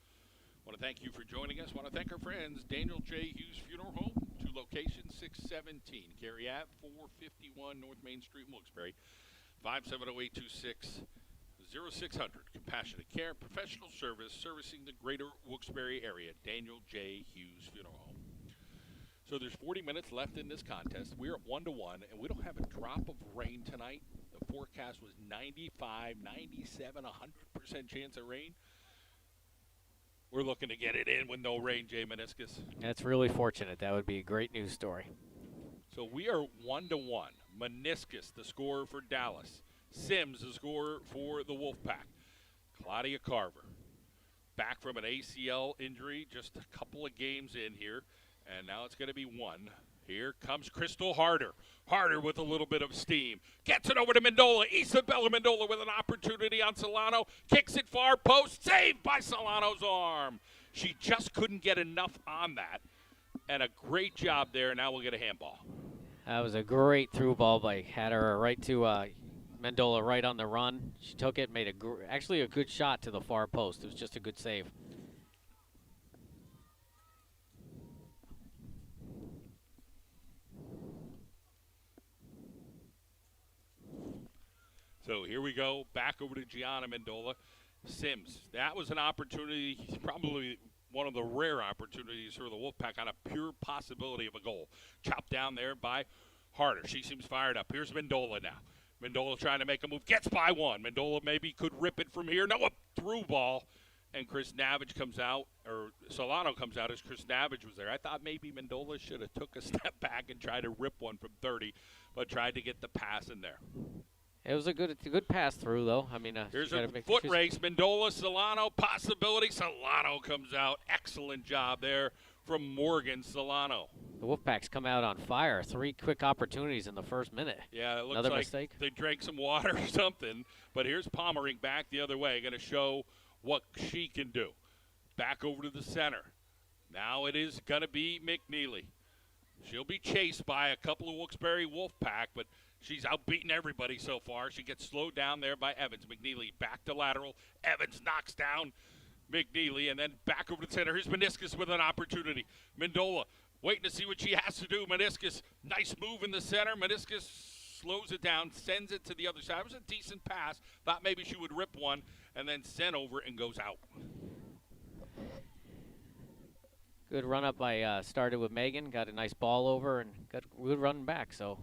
I want to thank you for joining us. I want to thank our friends, Daniel J. Hughes Funeral Home, 2 locations, 617 Cary Ave, 451 North Main Street, Wilkes-barre, 570-826-0600. Compassionate care, professional service, servicing the greater Wilkes-barre area. Daniel J. Hughes Funeral Home. So there's 40 minutes left in this contest. We're at 1-1, and we don't have a drop of rain tonight. The forecast was 95, 97, 100% chance of rain. We're looking to get it in with no rain, Jay Maniskas. That's really fortunate. That would be a great news story. So we are 1-1. Maniskas, the scorer for Dallas. Sims, the scorer for the Wolfpack. Claudia Carver, back from an ACL injury, just a couple of games in here. And now it's going to be 1. Here comes Crystal Harder. Harder with a little bit of steam. Gets it over to Mendola. Isabella Mendola with an opportunity on Solano. Kicks it far post. Saved by Solano's arm. She just couldn't get enough on that. And a great job there. Now we'll get a handball. That was a great through ball by Hatter right to Mendola right on the run. She took it, made actually a good shot to the far post. It was just a good save. So here we go, back over to Gianna Mendola. Sims, that was an opportunity, probably one of the rare opportunities for the Wolfpack on a pure possibility of a goal. Chopped down there by Harder. She seems fired up. Here's Mendola now. Mendola trying to make a move, gets by one. Mendola maybe could rip it from here. No, a through ball. And Chris Navage comes out, or Solano comes out as Chris Navage was there. I thought maybe Mendola should have took a step back and tried to rip one from 30, but tried to get the pass in there. It was a good pass through, though. I mean, here's a foot race. Mendola, Solano, possibility. Solano comes out. Excellent job there from Morgan Solano. The Wolfpack's come out on fire. 3 quick opportunities in the first minute. Yeah, it looks Another like mistake. They drank some water or something. But here's Pommering back the other way, going to show what she can do. Back over to the center. Now it is going to be McNeely. She'll be chased by a couple of Wilkes-barre Wolfpack, but she's outbeaten everybody so far. She gets slowed down there by Evans. McNeely back to lateral. Evans knocks down McNeely, and then back over to the center. Here's Maniskas with an opportunity. Mendola waiting to see what she has to do. Maniskas, nice move in the center. Maniskas slows it down, sends it to the other side. It was a decent pass. Thought maybe she would rip one, and then sent over and goes out. Good run up by started with Megan, got a nice ball over, and got a good run back. So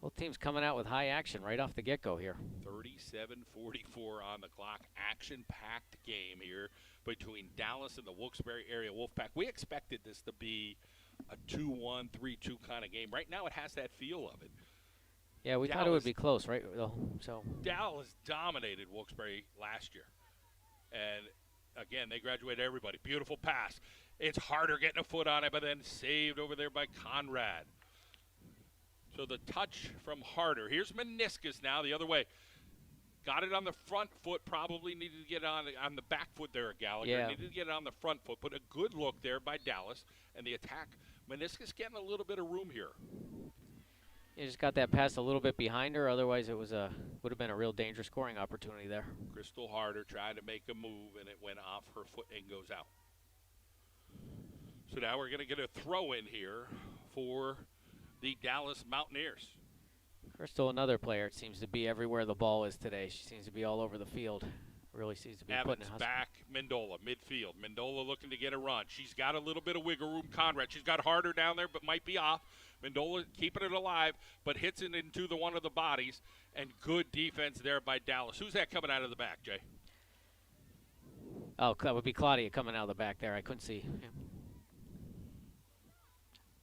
both teams coming out with high action right off the get-go here. 37-44 on the clock. Action-packed game here between Dallas and the Wilkes-barre area Wolfpack. We expected this to be a 2-1, 3-2 kind of game. Right now it has that feel of it. Yeah, we thought it would be close, right? So Dallas dominated Wilkes-barre last year. And, again, they graduated everybody. Beautiful pass. It's Harder getting a foot on it, but then saved over there by Conrad. So the touch from Harder. Here's Maniskas now the other way. Got it on the front foot. Probably needed to get it on the back foot there at Gallagher. Yeah. Needed to get it on the front foot. But a good look there by Dallas. And the attack. Maniskas getting a little bit of room here. You just got that pass a little bit behind her. Otherwise, it would have been a real dangerous scoring opportunity there. Crystal Harder tried to make a move, and it went off her foot and goes out. So now we're going to get a throw in here for the Dallas Mountaineers. Crystal, another player, it seems to be everywhere the ball is today. She seems to be all over the field. Really seems to be Evans putting it. Back, Mendola, midfield. Mendola looking to get a run. She's got a little bit of wiggle room. Conrad, she's got Harder down there, but might be off. Mendola keeping it alive, but hits it into the one of the bodies. And good defense there by Dallas. Who's that coming out of the back, Jay? Oh, that would be Claudia coming out of the back there. I couldn't see. Yeah.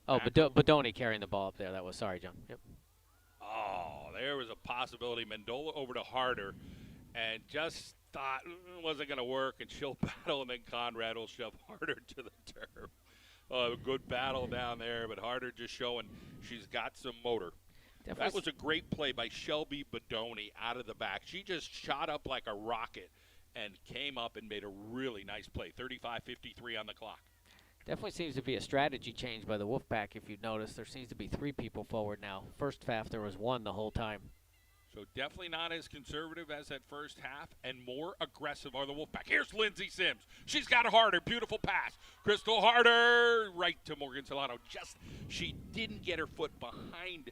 Oh, Badoni carrying the ball up there. That was, sorry, John. Yep. Oh, there was a possibility. Mendola over to Harder, and just thought it wasn't going to work, and she'll battle, and then Conrad will shove Harder to the turf. Oh, a good battle down there, but Harder just showing she's got some motor. Definitely. That was a great play by Shelby Badoni out of the back. She just shot up like a rocket and came up and made a really nice play. 35-53 on the clock. Definitely seems to be a strategy change by the Wolfpack. If you've noticed, there seems to be 3 people forward now. First half, there was 1 the whole time. So definitely not as conservative as that first half, and more aggressive are the Wolfpack. Here's Lindsey Sims. She's got Harder. Beautiful pass. Crystal Harder right to Morgan Solano. She didn't get her foot behind.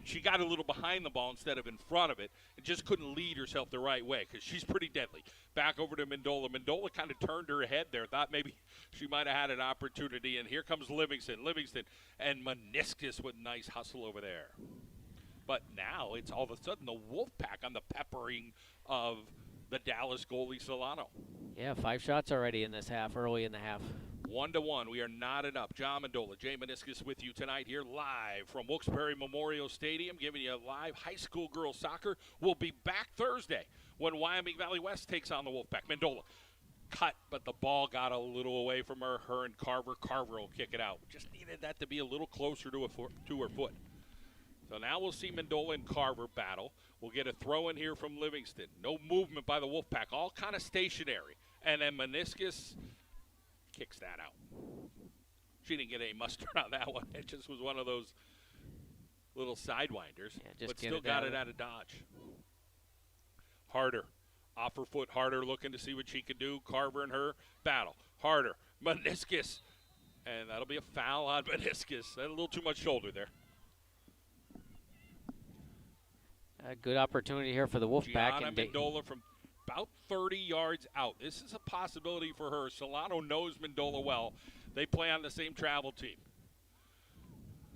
She got a little behind the ball instead of in front of it, and just couldn't lead herself the right way because she's pretty deadly. Back over to Mendola. Mendola kind of turned her head there. Thought maybe she might have had an opportunity, and here comes Livingston. Livingston and Maniskas with nice hustle over there. But now it's all of a sudden the Wolfpack on the peppering of the Dallas goalie Solano. Yeah, 5 shots already in this half, early in the half. 1-1. We are knotted up. John Mendola, Jay Maniskas with you tonight here live from Wilkes-barre Memorial Stadium, giving you live high school girls soccer. We'll be back Thursday when Wyoming Valley West takes on the Wolfpack. Mendola cut, but the ball got a little away from her. Her and Carver. Carver will kick it out. Just needed that to be a little closer to her foot. So now we'll see Mendola and Carver battle. We'll get a throw in here from Livingston. No movement by the Wolfpack, all kind of stationary. And then Maniskas kicks that out. She didn't get any mustard on that one. It just was one of those little sidewinders, but still got it out of dodge. Harder. Off her foot, Harder looking to see what she can do. Carver and her battle. Harder. Maniskas. And that'll be a foul on Maniskas. A little too much shoulder there. A good opportunity here for the Wolfpack. Gianna Mendola from about 30 yards out. This is a possibility for her. Solano knows Mendola well. They play on the same travel team.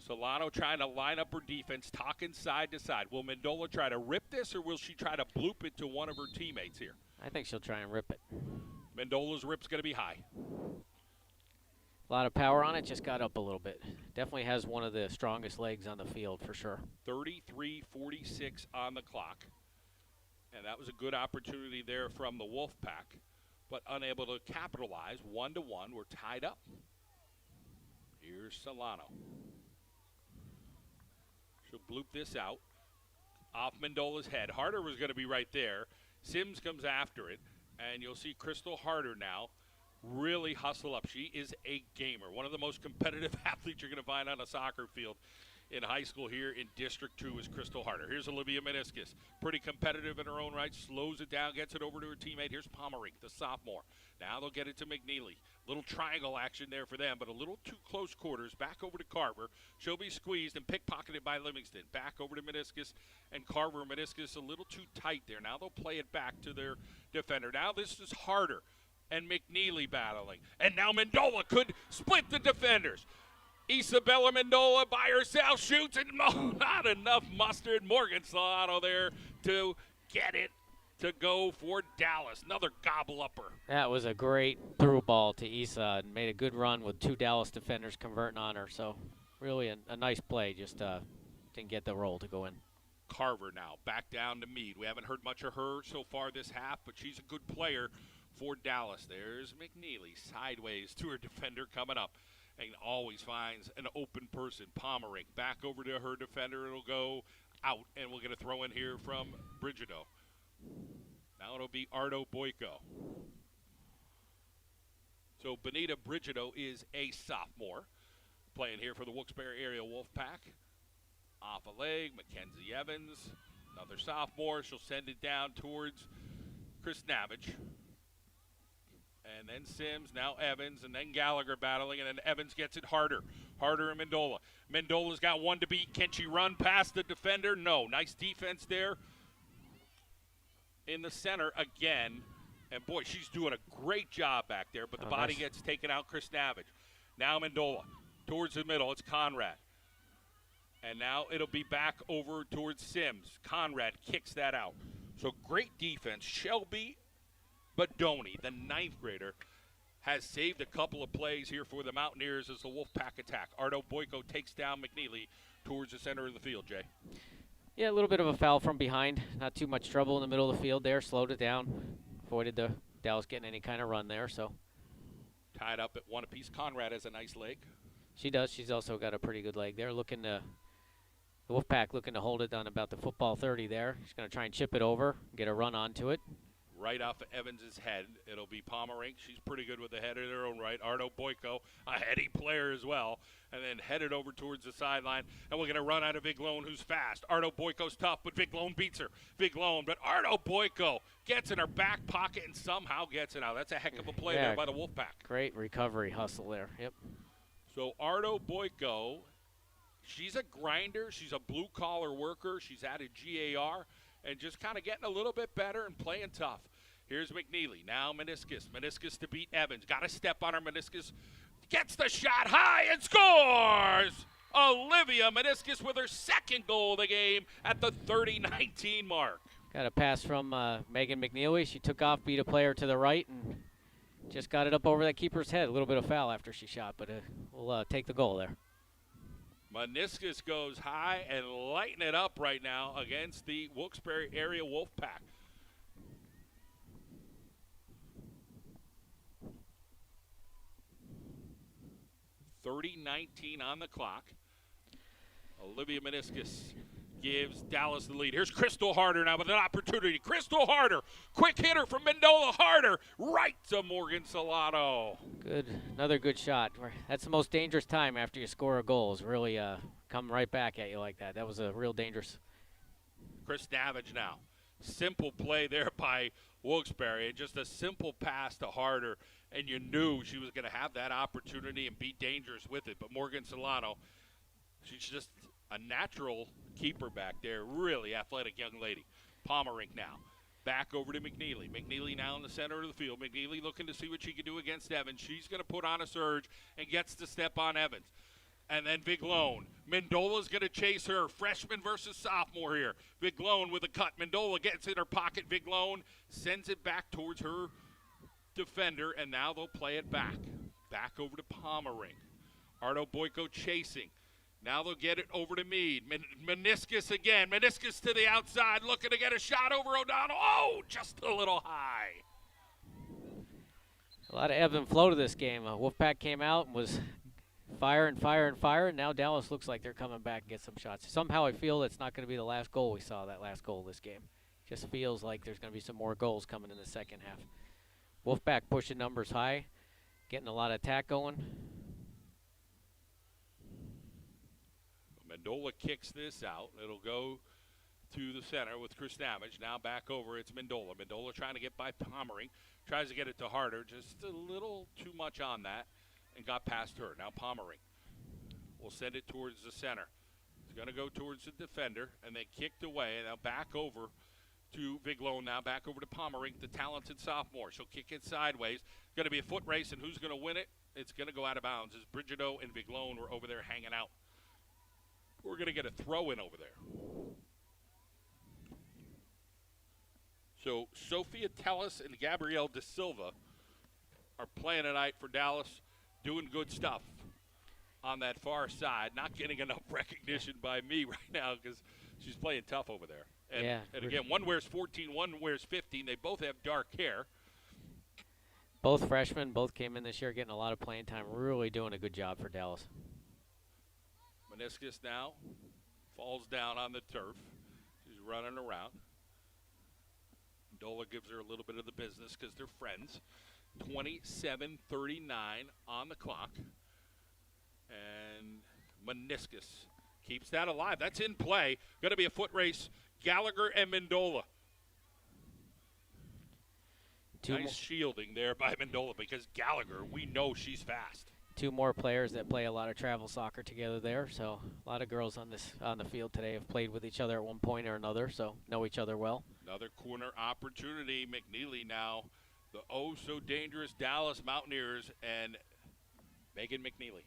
Solano trying to line up her defense, talking side to side. Will Mendola try to rip this, or will she try to bloop it to one of her teammates here? I think she'll try and rip it. Mendola's rip's going to be high. A lot of power on it, just got up a little bit. Definitely has one of the strongest legs on the field for sure. 33:46 on the clock. And that was a good opportunity there from the Wolfpack, but unable to capitalize. 1-1, we're tied up. Here's Solano. She'll bloop this out. Off Mendola's head. Harder was going to be right there. Sims comes after it, and you'll see Crystal Harder now really hustle up. She is a gamer. One of the most competitive athletes you're going to find on a soccer field in high school here in District 2 is Crystal Harder. Here's Olivia Maniskas. Pretty competitive in her own right. Slows it down, gets it over to her teammate. Here's Pomerink, the sophomore. Now they'll get it to McNeely. Little triangle action there for them, but a little too close quarters. Back over to Carver. She'll be squeezed and pickpocketed by Livingston. Back over to Maniskas and Carver. Maniskas a little too tight there. Now they'll play it back to their defender. Now this is Harder and McNeely battling. And now Mendola could split the defenders. Isabella Mendola by herself shoots, and not enough mustard. Morgan Solano there to get it to go for Dallas. Another gobble-upper. That was a great through ball to Isa and made a good run with 2 Dallas defenders converting on her. So really a nice play, just didn't get the roll to go in. Carver now back down to Meade. We haven't heard much of her so far this half, but she's a good player for Dallas. There's McNeely sideways to her defender coming up. And always finds an open person. Pomerink back over to her defender. It'll go out, and we'll get a throw in here from Brigido. Now it'll be Ardo Boyko. So Benita Brigido is a sophomore playing here for the Wilkes-barre Area Wolfpack. Off a leg, Mackenzie Evans, another sophomore. She'll send it down towards Chris Navage. And then Sims, now Evans, and then Gallagher battling, and then Evans gets it Harder. Harder and Mendola. Mendola's got one to beat. Can she run past the defender? No. Nice defense there in the center again. And, boy, she's doing a great job back there, but the body gets taken out. Chris Navage. Now Mendola towards the middle. It's Conrad. And now it'll be back over towards Sims. Conrad kicks that out. So great defense. Shelby Badoni, the 9th grader, has saved a couple of plays here for the Mountaineers as the Wolfpack attack. Ardo Boyko takes down McNeely towards the center of the field, Jay. Yeah, a little bit of a foul from behind. Not too much trouble in the middle of the field there. Slowed it down. Avoided the Dallas getting any kind of run there. So tied up at 1 apiece. Conrad has a nice leg. She does. She's also got a pretty good leg there. The Wolfpack looking to hold it on about the football 30 there. She's going to try and chip it over, get a run onto it. right off of Evans' head. It'll be Pomerink. She's pretty good with the head in her own right. Arno Boyko, a heady player as well. And then headed over towards the sideline. And we're going to run out of Viglone, who's fast. Arno Boyko's tough, but Viglone beats her. Viglone, but Arno Boyko gets in her back pocket and somehow gets it out. That's a heck of a play there by the Wolfpack. Great recovery hustle there. Yep. So Arno Boyko, she's a grinder. She's a blue-collar worker. She's added GAR and just kind of getting a little bit better and playing tough. Here's McNeely. Now Maniskas. Maniskas to beat Evans. Got to step on her. Maniskas gets the shot high and scores! Olivia Maniskas with her second goal of the game at the 30-19 mark. Got a pass from Megan McNeely. She took off, beat a player to the right, and just got it up over that keeper's head. A little bit of foul after she shot, but we'll take the goal there. Maniskas goes high and lighting it up right now against the Wilkes-barre Area Wolfpack. .30-19 on the clock. Olivia Maniskas gives Dallas the lead. Here's Crystal Harder now with an opportunity. Crystal Harder, quick hitter from Mendola. Harder, right to Morgan Salato. Good, another good shot. That's the most dangerous time after you score a goal, is really come right back at you like that. That was a real dangerous. Chris Navage now. Simple play there by Wilkes-barre. Just a simple pass to Harder, and you knew she was going to have that opportunity and be dangerous with it. But Morgan Solano, she's just a natural keeper back there. Really athletic young lady. Pomerink now. Back over to McNeely. McNeely now in the center of the field. McNeely looking to see what she can do against Evans. She's going to put on a surge and gets to step on Evans. And then Viglone. Mendola's going to chase her. Freshman versus sophomore here. Viglone with a cut. Mendola gets in her pocket. Viglone sends it back towards her defender, and now they'll play it back. Back over to Pomerink. Arno Boyko chasing. Now they'll get it over to Meade. Maniskas again. Maniskas to the outside, looking to get a shot over O'Donnell. Oh, just a little high. A lot of ebb and flow to this game. Wolfpack came out and was fire and fire and fire, and now Dallas looks like they're coming back and get some shots. Somehow I feel it's not going to be the last goal we saw, that last goal of this game. Just feels like there's going to be some more goals coming in the second half. Wolfpack pushing numbers high, getting a lot of attack going. Mendola kicks this out. It'll go to the center with Chris Navage. Now back over, it's Mendola. Mendola trying to get by Pomerink. Tries to get it to Harder. Just a little too much on that and got past her. Now Pomerink will send it towards the center. It's going to go towards the defender, and they kicked away. Now back over to Viglone. Now back over to Pomerink, the talented sophomore. She'll kick it sideways. Going to be a foot race, and who's going to win it? It's going to go out of bounds as Brigido and Viglone were over there hanging out. We're going to get a throw-in over there. So Sophia Tellis and Gabrielle De Silva are playing tonight for Dallas, doing good stuff on that far side. Not getting enough recognition by me right now because she's playing tough over there. And again, one wears 14, one wears 15. They both have dark hair. Both freshmen, both came in this year getting a lot of playing time. Really doing a good job for Dallas. Maniskas now falls down on the turf. She's running around. Dola gives her a little bit of the business because they're friends. 27:39 on the clock. And Maniskas keeps that alive. That's in play. Going to be a foot race. Gallagher and Mendola. Nice shielding there by Mendola because Gallagher, we know she's fast. Two more players that play a lot of travel soccer together there. So a lot of girls on the field today have played with each other at one point or another, so know each other well. Another corner opportunity. McNeely now, the oh-so-dangerous Dallas Mountaineers, and Megan McNeely.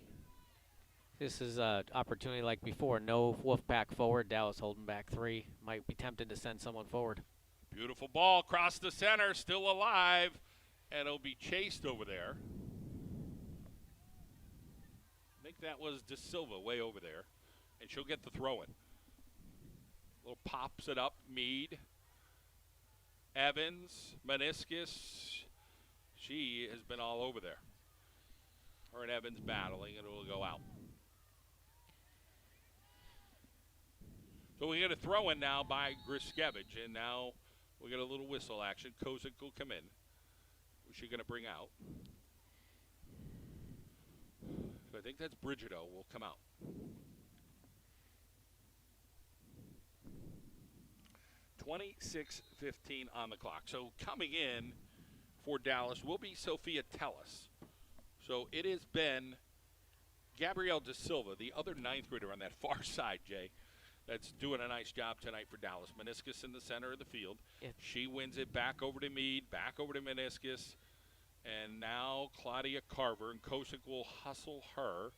This is an opportunity like before. No Wolfpack forward. Dallas holding back 3. Might be tempted to send someone forward. Beautiful ball across the center, still alive, and it'll be chased over there. I think that was De Silva way over there, and she'll get the throw-in. Little pops it up, Meade. Evans, Maniskas. She has been all over there. Her and Evans battling, and it will go out. So we get a throw-in now by Griskevich, and now We get a little whistle action. Kozik will come in. Who's she going to bring out? So I think that's Brigido will come out. .26:15 on the clock. So coming in for Dallas will be Sophia Tellis. So it has been Gabrielle De Silva, the other ninth grader on that far side, Jay, that's doing a nice job tonight for Dallas. Maniskas in the center of the field. Yeah. She wins it back over to Meade, back over to Maniskas. And now Claudia Carver, and Kosick will hustle her.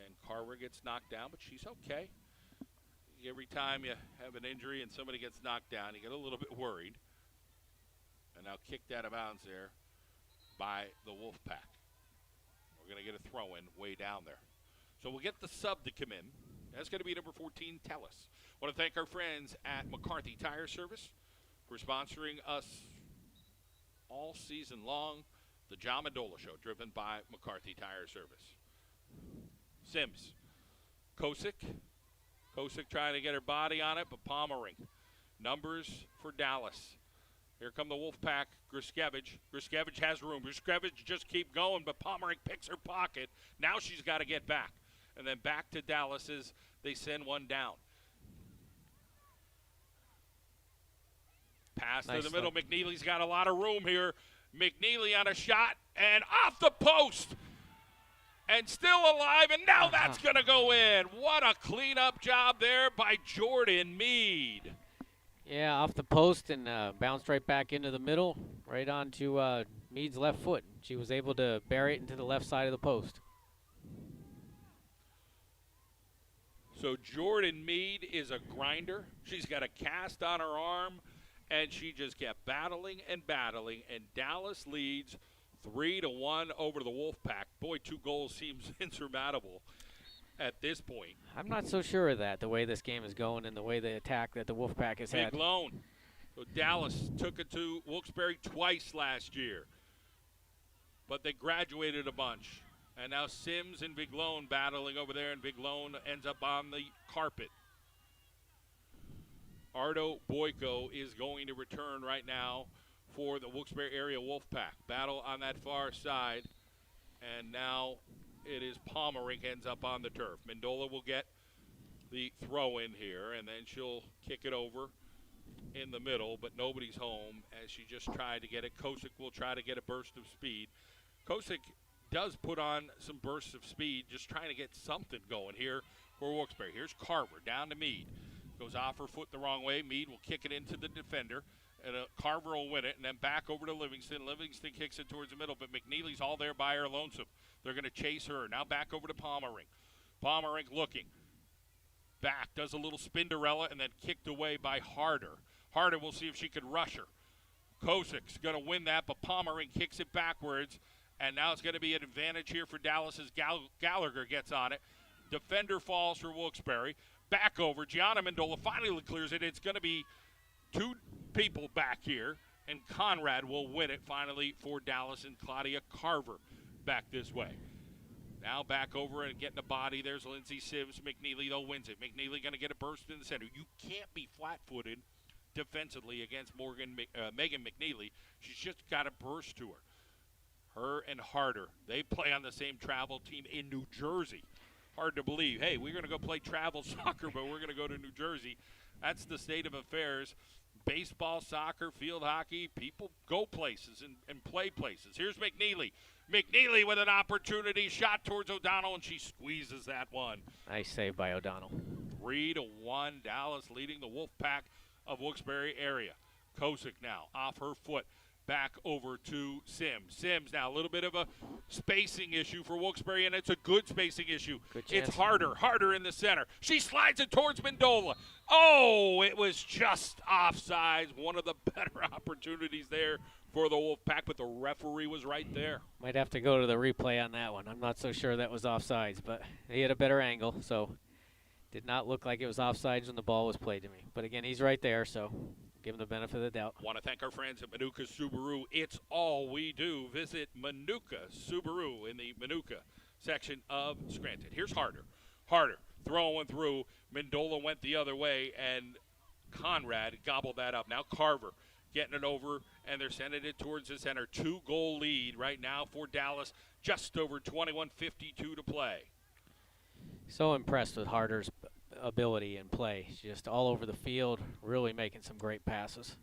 And Carver gets knocked down, but she's okay. Every time you have an injury and somebody gets knocked down, you get a little bit worried. And now kicked out of bounds there by the Wolfpack. We're going to get a throw-in way down there. So we'll get the sub to come in. That's going to be number 14, Tellis. Want to thank our friends at McCarthy Tire Service for sponsoring us all season long. The John Mendola Show, driven by McCarthy Tire Service. Sims. Kosick trying to get her body on it, but Pommering. Numbers for Dallas. Here come the Wolfpack. Griskevich. Griskevich has room. Griskevich just keep going, but Pommering picks her pocket. Now she's got to get back. And then back to Dallas as they send one down. Pass nice to the middle. McNeely's got a lot of room here. McNeely on a shot and off the post. And still alive, and now that's going to go in. What a cleanup job there by Jordan Meade. Yeah, off the post and bounced right back into the middle, right onto Meade's left foot. She was able to bury it into the left side of the post. So Jordan Meade is a grinder. She's got a cast on her arm, and she just kept battling, and Dallas leads 3-1 over the Wolfpack. Boy, 2 goals seems insurmountable at this point. I'm not so sure of that, the way this game is going and the way the attack that the Wolfpack has had. Big loan. So Dallas took it to Wilkes-barre twice last year, but they graduated a bunch. And now Sims and Viglone battling over there, and Viglone ends up on the carpet. Ardo Boyko is going to return right now for the Wilkes-barre area Wolfpack. Battle on that far side, and now it is Pommering ends up on the turf. Mendola will get the throw in here, and then she'll kick it over in the middle, but nobody's home as she just tried to get it. Kosick will try to get a burst of speed. Kosick does put on some bursts of speed, just trying to get something going here for Wilkes-barre. Here's Carver down to Meade. Goes off her foot the wrong way. Meade will kick it into the defender. And Carver will win it, and then back over to Livingston. Livingston kicks it towards the middle, but McNeely's all there by her lonesome. They're going to chase her. Now back over to Pommering. Pommering looking. Back, does a little Spinderella, and then kicked away by Harder. Harder will see if she can rush her. Kosick's going to win that, but Pommering kicks it backwards, and now it's going to be an advantage here for Dallas as Gallagher gets on it. Defender falls for Wilkes-barre. Back over. Gianna Mendola finally clears it. It's going to be 2 people back here, and Conrad will win it finally for Dallas, and Claudia Carver back this way. Now back over and getting a body. There's Lindsay Sims. McNeely, though, wins it. McNeely going to get a burst in the center. You can't be flat-footed defensively against Megan McNeely. She's just got a burst to her. Her and Harder, they play on the same travel team in New Jersey. Hard to believe. Hey, we're going to go play travel soccer, but we're going to go to New Jersey. That's the state of affairs. Baseball, soccer, field hockey, people go places and play places. Here's McNeely. McNeely with an opportunity, shot towards O'Donnell, and she squeezes that one. Nice save by O'Donnell. 3-1, Dallas leading the Wolfpack of Wilkes-barre area. Kosick now off her foot. Back over to Sims. Sims now a little bit of a spacing issue for Wilkes-barre, and it's a good spacing issue. It's Harder in the center. She slides it towards Mendola. Oh, it was just offsides. One of the better opportunities there for the Wolfpack, but the referee was right there. Might have to go to the replay on that one. I'm not so sure that was offsides, but he had a better angle, so did not look like it was offsides when the ball was played to me. But again, he's right there, so give him the benefit of the doubt. Want to thank our friends at Manuka Subaru. It's all we do. Visit Manuka Subaru in the Manuka section of Scranton. Here's Harder. Harder throwing through. Mendola went the other way, and Conrad gobbled that up. Now Carver getting it over, and they're sending it towards the center. 2-goal lead right now for Dallas, just over 21:52 to play. So impressed with Harder's ability and play. She's just all over the field, really making some great passes.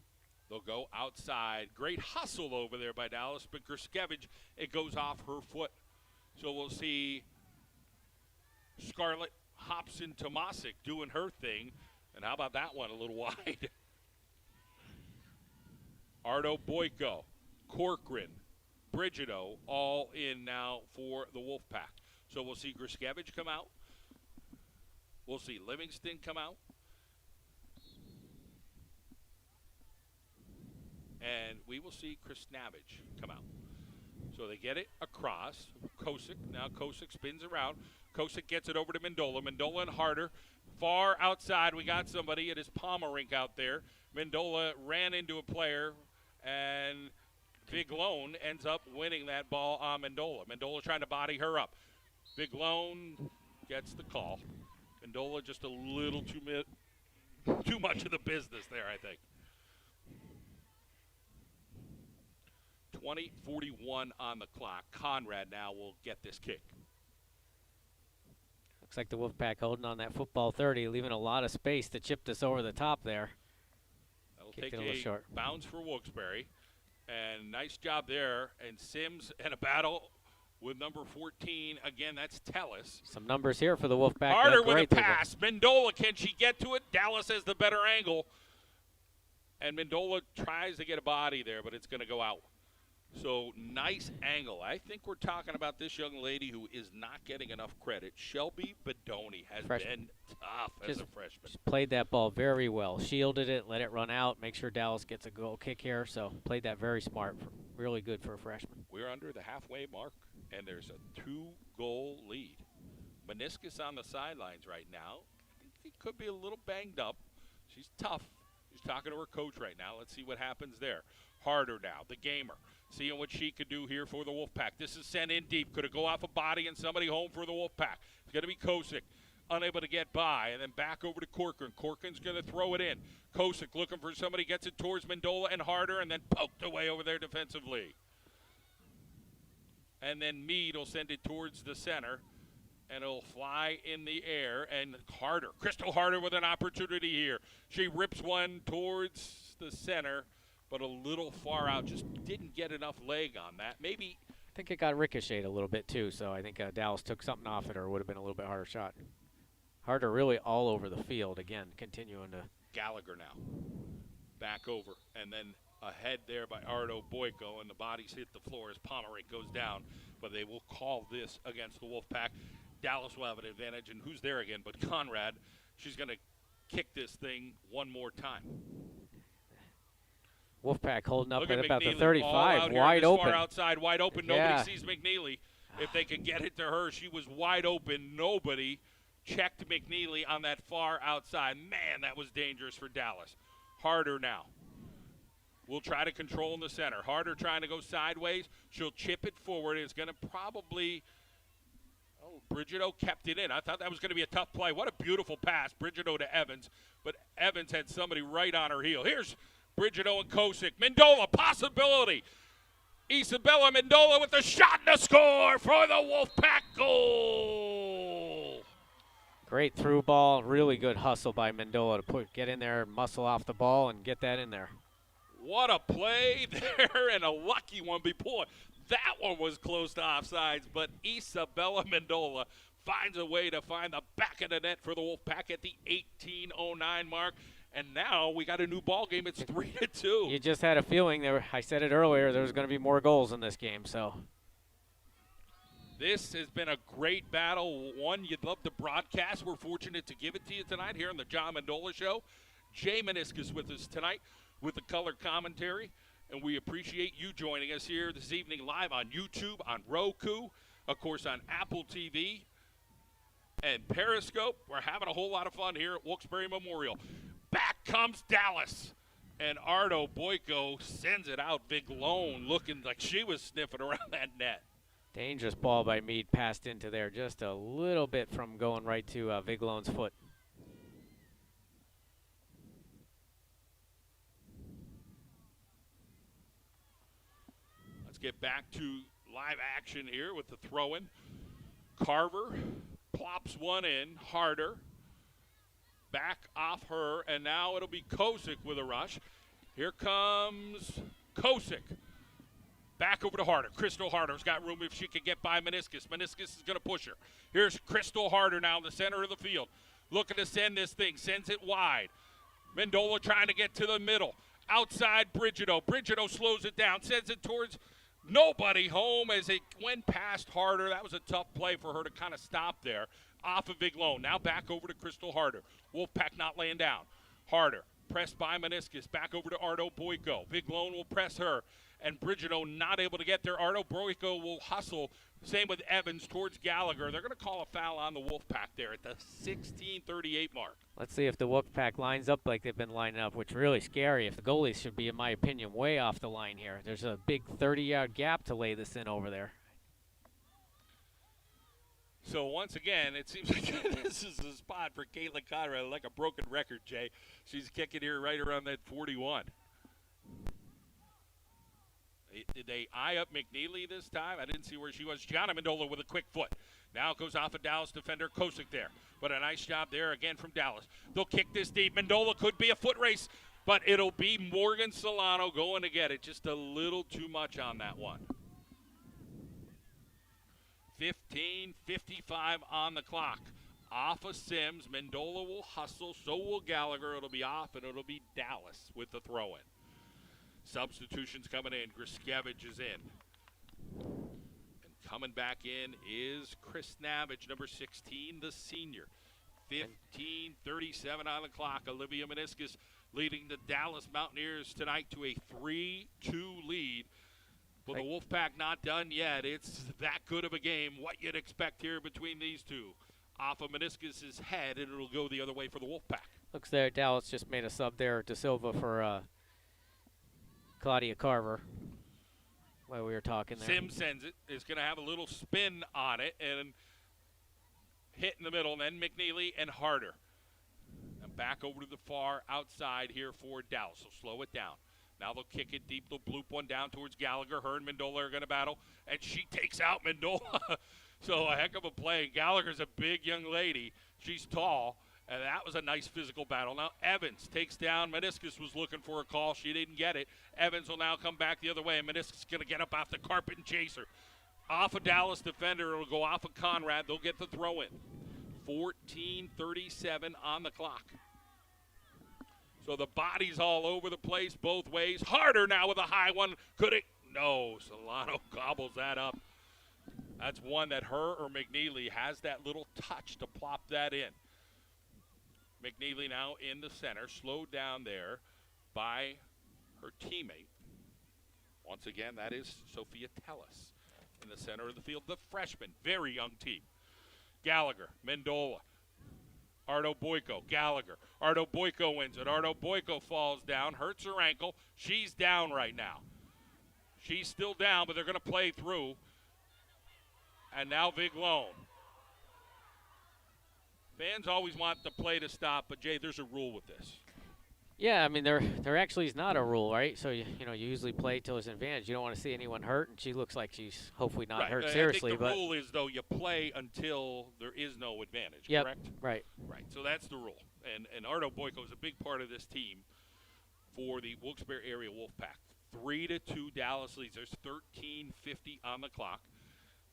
They'll go outside. Great hustle over there by Dallas, but Gruskevich, it goes off her foot. So we'll see Scarlett Hobson-Tomasic doing her thing. And how about that one, a little wide? Ardo Boyko, Corcoran, Brigido, all in now for the Wolfpack. So we'll see Gruskevich come out. We'll see Livingston come out. And we will see Krisnavage come out. So they get it across. Kosick, now Kosick spins around. Kosick gets it over to Mendola. Mendola and Harder. Far outside, we got somebody. It is Pomerink out there. Mendola ran into a player, and Viglone ends up winning that ball on Mendola. Mendola trying to body her up. Viglone gets the call. Mendola just a little too much of the business there, I think. 20:41 on the clock. Conrad now will get this kick. Looks like the Wolfpack holding on that football 30, leaving a lot of space to chip this over the top there. That'll Kicked take it a little short. bounce for Wilkes-barre. And nice job there. And Sims and a battle with number 14. Again, that's Tellis. Some numbers here for the Wolfpack. Harder with a pass. Mendola, can she get to it? Dallas has the better angle. And Mendola tries to get a body there, but it's going to go out. So nice angle. I think we're talking about this young lady who is not getting enough credit. Shelby Bedoni has been tough as a freshman. She played that ball very well. Shielded it, let it run out, make sure Dallas gets a goal kick here. So played that very smart. Really good for a freshman. We're under the halfway mark, and there's a 2-goal lead. Maniskas on the sidelines right now. I think he could be a little banged up. She's tough. She's talking to her coach right now. Let's see what happens there. Harder now, the gamer. Seeing what she could do here for the Wolfpack. This is sent in deep. Could it go off a body and somebody home for the Wolfpack? It's going to be Kosick, unable to get by, and then back over to Corcoran. Corcoran's going to throw it in. Kosick looking for somebody, gets it towards Mendola and Harder, and then poked away over there defensively. And then Meade will send it towards the center, and it'll fly in the air. And Harder, Crystal Harder with an opportunity here. She rips one towards the center, but a little far out, just didn't get enough leg on that. Maybe. I think it got ricocheted a little bit too, so I think Dallas took something off it, or it would have been a little bit harder shot. Harder really all over the field, again, continuing to. Gallagher now. Back over, and then ahead there by Ardo Boyko, and the bodies hit the floor as Pomerink goes down, but they will call this against the Wolfpack. Dallas will have an advantage, and who's there again but Conrad. She's going to kick this thing one more time. Wolfpack holding up Look at about McNeely, the 35, wide open. Far outside, wide open. Yeah. Nobody sees McNeely. If they could get it to her, she was wide open. Nobody checked McNeely on that far outside. Man, that was dangerous for Dallas. Harder now. We'll try to control in the center. Harder trying to go sideways. She'll chip it forward. It's going to probably – Brigido kept it in. I thought that was going to be a tough play. What a beautiful pass. Brigido to Evans. But Evans had somebody right on her heel. Here's Brigido and Kosick. Mendola, possibility. Isabella Mendola with the shot and a score for the Wolfpack goal. Great through ball. Really good hustle by Mendola to get in there, muscle off the ball, and get that in there. What a play there, and a lucky one. Boy, that one was close to offsides, but Isabella Mendola finds a way to find the back of the net for the Wolfpack at the 18:09 mark. And now we got a new ball game. It's 3-2. You just had a feeling there. I said it earlier. There was going to be more goals in this game. So this has been a great battle. One you'd love to broadcast. We're fortunate to give it to you tonight here on the John Mendola Show. Jay Maniskas with us tonight with the color commentary, and we appreciate you joining us here this evening live on YouTube, on Roku, of course on Apple TV and Periscope. We're having a whole lot of fun here at Wilkes-barre Memorial. Back comes Dallas, and Ardo Boyko sends it out. Viglone looking like she was sniffing around that net. Dangerous ball by Meade, passed into there just a little bit from going right to Viglone's foot. get back to live action here with the throw-in. Carver plops one in, Harder. Back off her, and now it'll be Kosick with a rush. Here comes Kosick. Back over to Harder. Crystal Harder's got room if she can get by Maniskas. Maniskas is going to push her. Here's Crystal Harder now in the center of the field. Looking to send this thing. Sends it wide. Mendola trying to get to the middle. Outside Brigido. Brigido slows it down. Sends it towards nobody home as it went past Harder. That was a tough play for her to kind of stop there. Off of Viglone. Now back over to Crystal Harder. Wolfpack not laying down. Harder. Pressed by Maniskas. Back over to Ardo Boyko. Viglone will press her. And Brigido not able to get there. Ardo Boyko will hustle. Same with Evans towards Gallagher. They're going to call a foul on the Wolfpack there at the 16:38 mark. Let's see if the Wolfpack lines up like they've been lining up, which is really scary. If the goalies should be, in my opinion, way off the line here. There's a big 30-yard gap to lay this in over there. So once again, it seems like this is a spot for Caitlin Conrad, like a broken record, Jay. She's kicking here right around that 41. Did they eye up McNeely this time? I didn't see where she was. Gianna Mendola with a quick foot. Now it goes off a Dallas defender, Kosick there. But a nice job there again from Dallas. They'll kick this deep. Mendola could be a foot race, but it'll be Morgan Solano going to get it. Just a little too much on that one. 15:55 on the clock. Off of Sims. Mendola will hustle. So will Gallagher. It'll be off, and it'll be Dallas with the throw-in. Substitutions coming in. Griskevich is in. And coming back in is Chris Navage, number 16, the senior. 15:37 on the clock. Olivia Maniskas leading the Dallas Mountaineers tonight to a 3-2 lead. Well, the Wolfpack not done yet. It's that good of a game. What you'd expect here between these two. Off of Maniskas' head, and it'll go the other way for the Wolfpack. Looks there, Dallas just made a sub there, De Silva for Claudia Carver while we were talking there. Sim sends it. It's going to have a little spin on it and hit in the middle. And then McNeely and Harder. And back over to the far outside here for Dallas. So slow it down. Now they'll kick it deep. They'll bloop one down towards Gallagher. Her and Mendola are going to battle. And she takes out Mendola. So a heck of a play. Gallagher's a big young lady. She's tall. And that was a nice physical battle. Now Evans takes down. Maniskas was looking for a call. She didn't get it. Evans will now come back the other way. And Maniskas is going to get up off the carpet and chase her. Off a Dallas defender. It'll go off of Conrad. They'll get the throw in. 14:37 on the clock. So the body's all over the place both ways. Harder now with a high one. Could it? No. Solano gobbles that up. That's one that her or McNeely has that little touch to plop that in. McNeely now in the center, slowed down there by her teammate. Once again, that is Sophia Tellis in the center of the field. The freshman, very young team. Gallagher, Mendola, Ardo Boyko, Gallagher. Ardo Boyko wins it. Ardo Boyko falls down, hurts her ankle. She's down right now. She's still down, but they're going to play through. And now Viglone. Fans always want the play to stop, but Jay, there's a rule with this. Yeah, I mean, there actually is not a rule, right? So, you usually play till there's an advantage. You don't want to see anyone hurt, and she looks like she's hopefully not hurt seriously. I think the rule is, though, you play until there is no advantage, yep, correct? Right. Right, so that's the rule. And Ardo Boyko is a big part of this team for the Wilkes-barre area Wolfpack. 3-2 Dallas leads. There's 13:50 on the clock.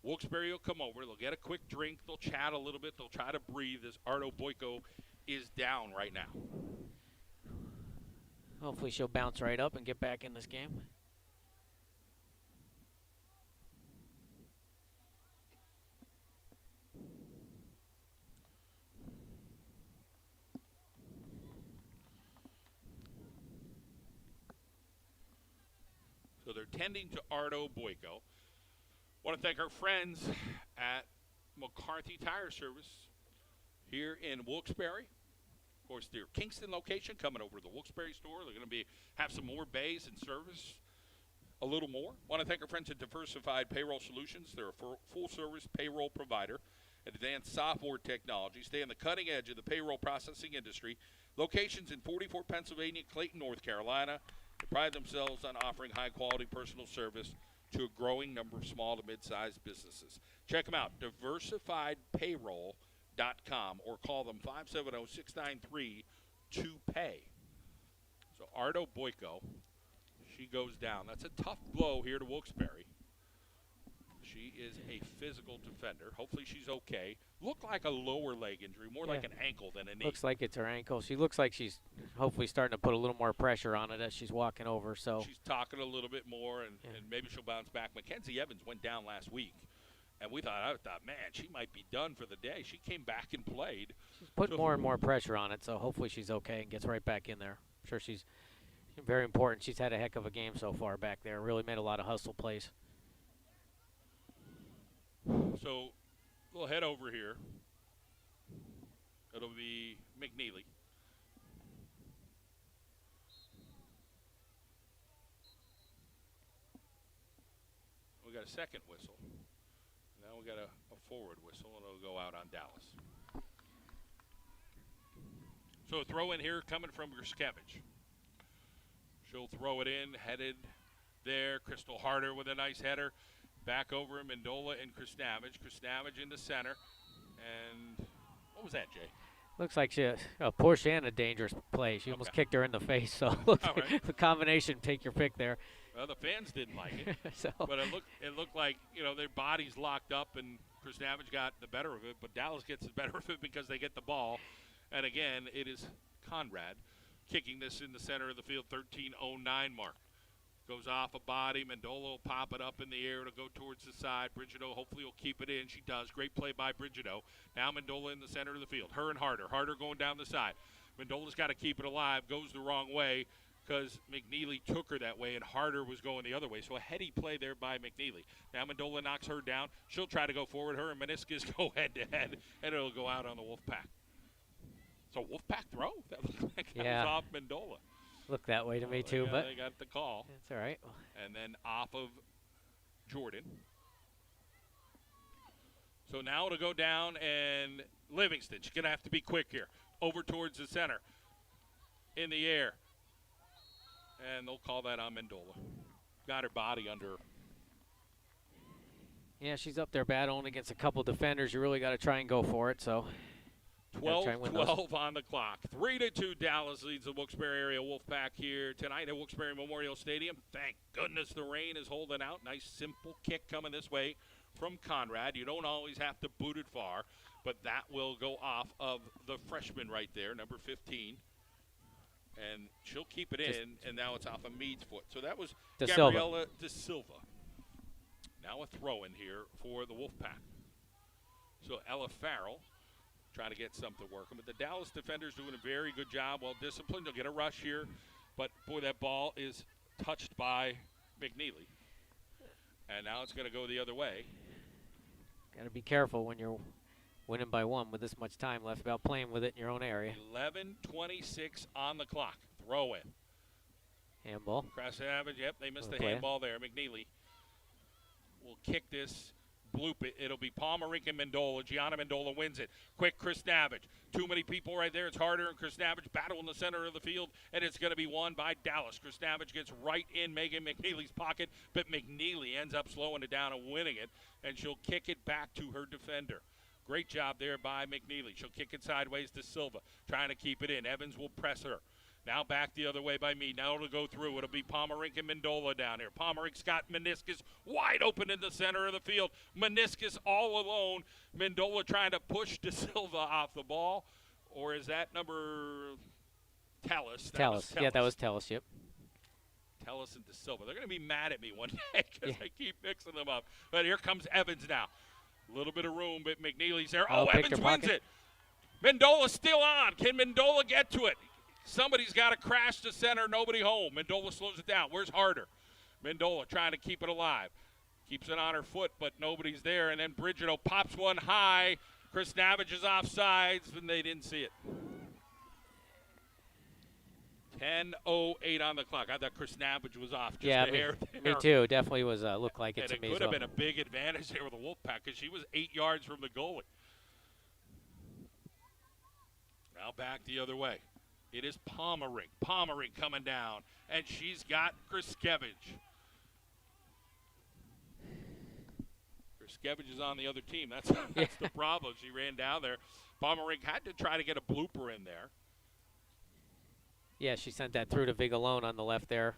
Wilkes-barre will come over. They'll get a quick drink. They'll chat a little bit. They'll try to breathe as Ardo Boyko is down right now. Hopefully she'll bounce right up and get back in this game. So they're tending to Ardo Boyko. Want to thank our friends at McCarthy Tire Service here in Wilkes-barre. Of course, their Kingston location coming over to the Wilkes-barre store. They're going to have some more bays and service, a little more. Want to thank our friends at Diversified Payroll Solutions. They're a full-service payroll provider. Advanced software technology. Stay on the cutting edge of the payroll processing industry. Locations in 44 Pennsylvania, Clayton, North Carolina. They pride themselves on offering high-quality personal service to a growing number of small to mid-sized businesses. Check them out, diversifiedpayroll.com, or call them 570-693-2PAY. So Ardo Boyko, she goes down. That's a tough blow here to Wilkes-barre. She is a physical defender. Hopefully she's okay. Looked like a lower leg injury, more like an ankle than a knee. Looks like it's her ankle. She looks like she's hopefully starting to put a little more pressure on it as she's walking over. So she's talking a little bit more, and maybe she'll bounce back. Mackenzie Evans went down last week, and I thought, man, she might be done for the day. She came back and played. She's put more and more pressure on it, so hopefully she's okay and gets right back in there. I'm sure she's very important. She's had a heck of a game so far back there. Really made a lot of hustle plays. So we'll head over here. It'll be McNeely. We got a second whistle. Now we got a forward whistle, and it'll go out on Dallas. So a throw in here coming from Grishkevich. She'll throw it in, headed there. Crystal Harder with a nice header. Back over Mendola and Krisnavage. Krisnavage in the center. And what was that, Jay? Looks like a push and a dangerous play. She almost kicked her in the face. So Right. The combination, take your pick there. Well, the fans didn't like it. So. But it looked like, their bodies locked up and Krisnavage got the better of it. But Dallas gets the better of it because they get the ball. And again, it is Conrad kicking this in the center of the field, 13:09 mark. Goes off a body. Mendola will pop it up in the air to go towards the side. Brigido hopefully will keep it in. She does. Great play by Brigido. Now Mendola in the center of the field. Her and Harder. Harder going down the side. Mendola's got to keep it alive. Goes the wrong way because McNeely took her that way and Harder was going the other way. So a heady play there by McNeely. Now Mendola knocks her down. She'll try to go forward. Her and Maniskas go head-to-head, and it'll go out on the Wolfpack. So Wolfpack throw? That looked like that was off Mendola. Looked that way to me too, but they got the call. That's all right. And then off of Jordan. So now to go down, and Livingston. She's going to have to be quick here. Over towards the center. In the air. And they'll call that on Mendola. Got her body under her. Yeah, she's up there battling against a couple defenders. You really got to try and go for it, so 12 on the clock. 3-2 Dallas leads the Wilkes-barre area Wolfpack here tonight at Wilkes-barre Memorial Stadium. Thank goodness the rain is holding out. Nice simple kick coming this way from Conrad. You don't always have to boot it far, but that will go off of the freshman right there, number 15. And she'll keep it in, and now it's off of Mead's foot. So that was Gabriela De Silva. Now a throw in here for the Wolfpack. So Ella Farrell trying to get something working. But the Dallas defenders doing a very good job, well disciplined. They'll get a rush here. But, boy, that ball is touched by McNeely. And now it's going to go the other way. Got to be careful when you're winning by one with this much time left about playing with it in your own area. 11:26 on the clock. Throw in. Handball. Krasavage, yep, they missed the handball there. McNeely will kick this. Bloop it. It'll be Palmerink and Mendola. Gianna Mendola wins it. Quick, Krisnavage. Too many people right there. It's Harder and Krisnavage battle in the center of the field, and it's going to be won by Dallas. Krisnavage gets right in Megan McNeely's pocket, but McNeely ends up slowing it down and winning it, and she'll kick it back to her defender. Great job there by McNeely. She'll kick it sideways to Silva, trying to keep it in. Evans will press her. Now back the other way by me. Now it'll go through. It'll be Palmerink and Mendola down here. Palmerink's got Maniskas wide open in the center of the field. Maniskas all alone. Mendola trying to push De Silva off the ball. Or is that number Tallis? Tallis. Yeah, that was Tallis, yep. Tallis and De Silva. They're going to be mad at me one day because I keep mixing them up. But here comes Evans now. A little bit of room, but McNeely's there. Oh, Evans wins it. Mendola's still on. Can Mendola get to it? Somebody's got to crash the center, nobody home. Mendola slows it down. Where's Harder? Mendola trying to keep it alive. Keeps it on her foot, but nobody's there. And then Brigido pops one high. Krisnavage is offsides, and they didn't see it. 10:08 on the clock. I thought Krisnavage was off just a hair there. Me too. Definitely was looked like it to me. And it could have been a big advantage there with the Wolfpack because she was 8 yards from the goalie. Now back the other way. It is Palmerink. Palmerink coming down, and she's got Grishkevich. Grishkevich is on the other team. That's the problem. She ran down there. Pomerink had to try to get a blooper in there. Yeah, she sent that through to Vigilone on the left there.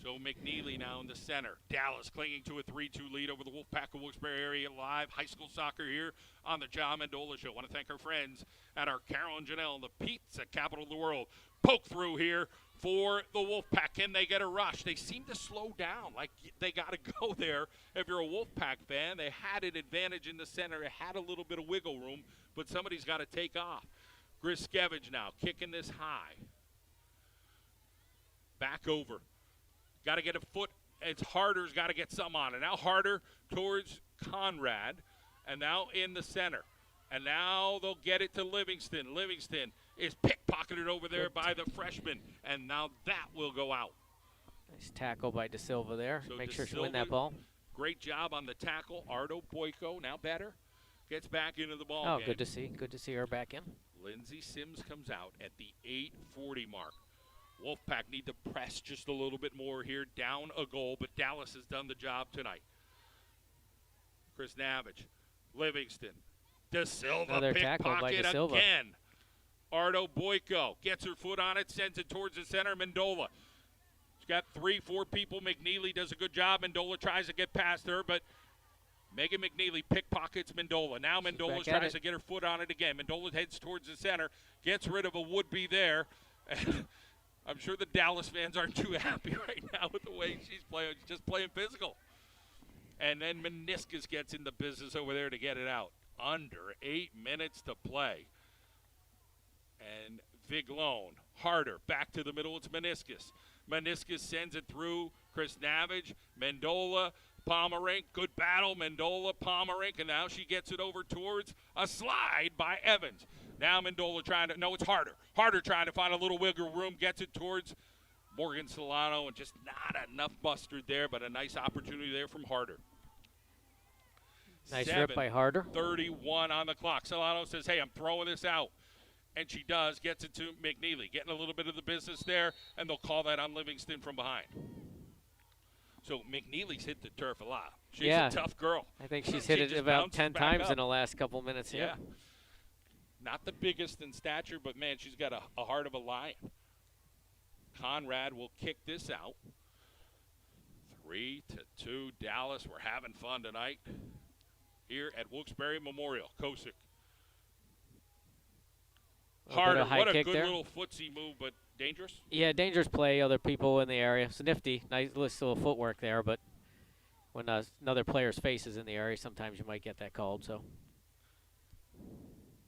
So McNeely now in the center. Dallas clinging to a 3-2 lead over the Wolfpack of Wilkes-barre Area Live. High school soccer here on the John Mendola Show. I want to thank our friends at our Carol and Janelle, the pizza capital of the world. Poke through here for the Wolfpack. Can they get a rush? They seem to slow down. Like they got to go there. If you're a Wolfpack fan, they had an advantage in the center. It had a little bit of wiggle room, but somebody's got to take off. Grishkevich now kicking this high. Back over. Got to get a foot. It's Harder's got to get some on it. Now Harder towards Conrad, and now in the center. And now they'll get it to Livingston. Livingston is pickpocketed over there by the freshman, and now that will go out. Nice tackle by De Silva there. So Make De sure she Silva, win that ball. Great job on the tackle. Ardo Boyko, now better, gets back into the ball Oh, game. good to see. Good to see her back in. Lindsey Sims comes out at the 8:40 mark. Wolfpack need to press just a little bit more here, down a goal, but Dallas has done the job tonight. Chris Navage, Livingston, De Silva, Another tackle by De pickpocket Silva. again. Ardo Boyko gets her foot on it, sends it towards the center. Mendola. She's got 3-4 people. McNeely does a good job. Mendola tries to get past her, but Megan McNeely pickpockets Mendola. Now Mendola tries to get her foot on it again. Mendola heads towards the center, gets rid of a would-be there. And I'm sure the Dallas fans aren't too happy right now with the way she's playing. She's just playing physical. And then Maniskas gets in the business over there to get it out. Under 8 minutes to play. And Vigilone, Harder, back to the middle. It's Maniskas. Maniskas sends it through. Chris Navage, Mendola, Pomerink. Good battle, Mendola, Pomerink. And now she gets it over towards a slide by Evans. Now Mendola trying to, no, it's Harder. Harder trying to find a little wiggle room, gets it towards Morgan Solano, and just not enough mustard there, but a nice opportunity there from Harder. Nice rip by Harder. 31 on the clock. Solano says, hey, I'm throwing this out. And she does, gets it to McNeely, getting a little bit of the business there, and they'll call that on Livingston from behind. So McNeely's hit the turf a lot. She's a tough girl. I think she's hit it about 10 times in the last couple minutes here. Yeah. Not the biggest in stature, but, man, she's got a heart of a lion. Conrad will kick this out. 3-2 Dallas. We're having fun tonight here at Wilkes-barre Memorial. Kosick. Harder. What a good little footsie move, but dangerous? Yeah, dangerous play. Other people in the area. It's nifty. Nice little footwork there, but when another player's face is in the area, sometimes you might get that called. So.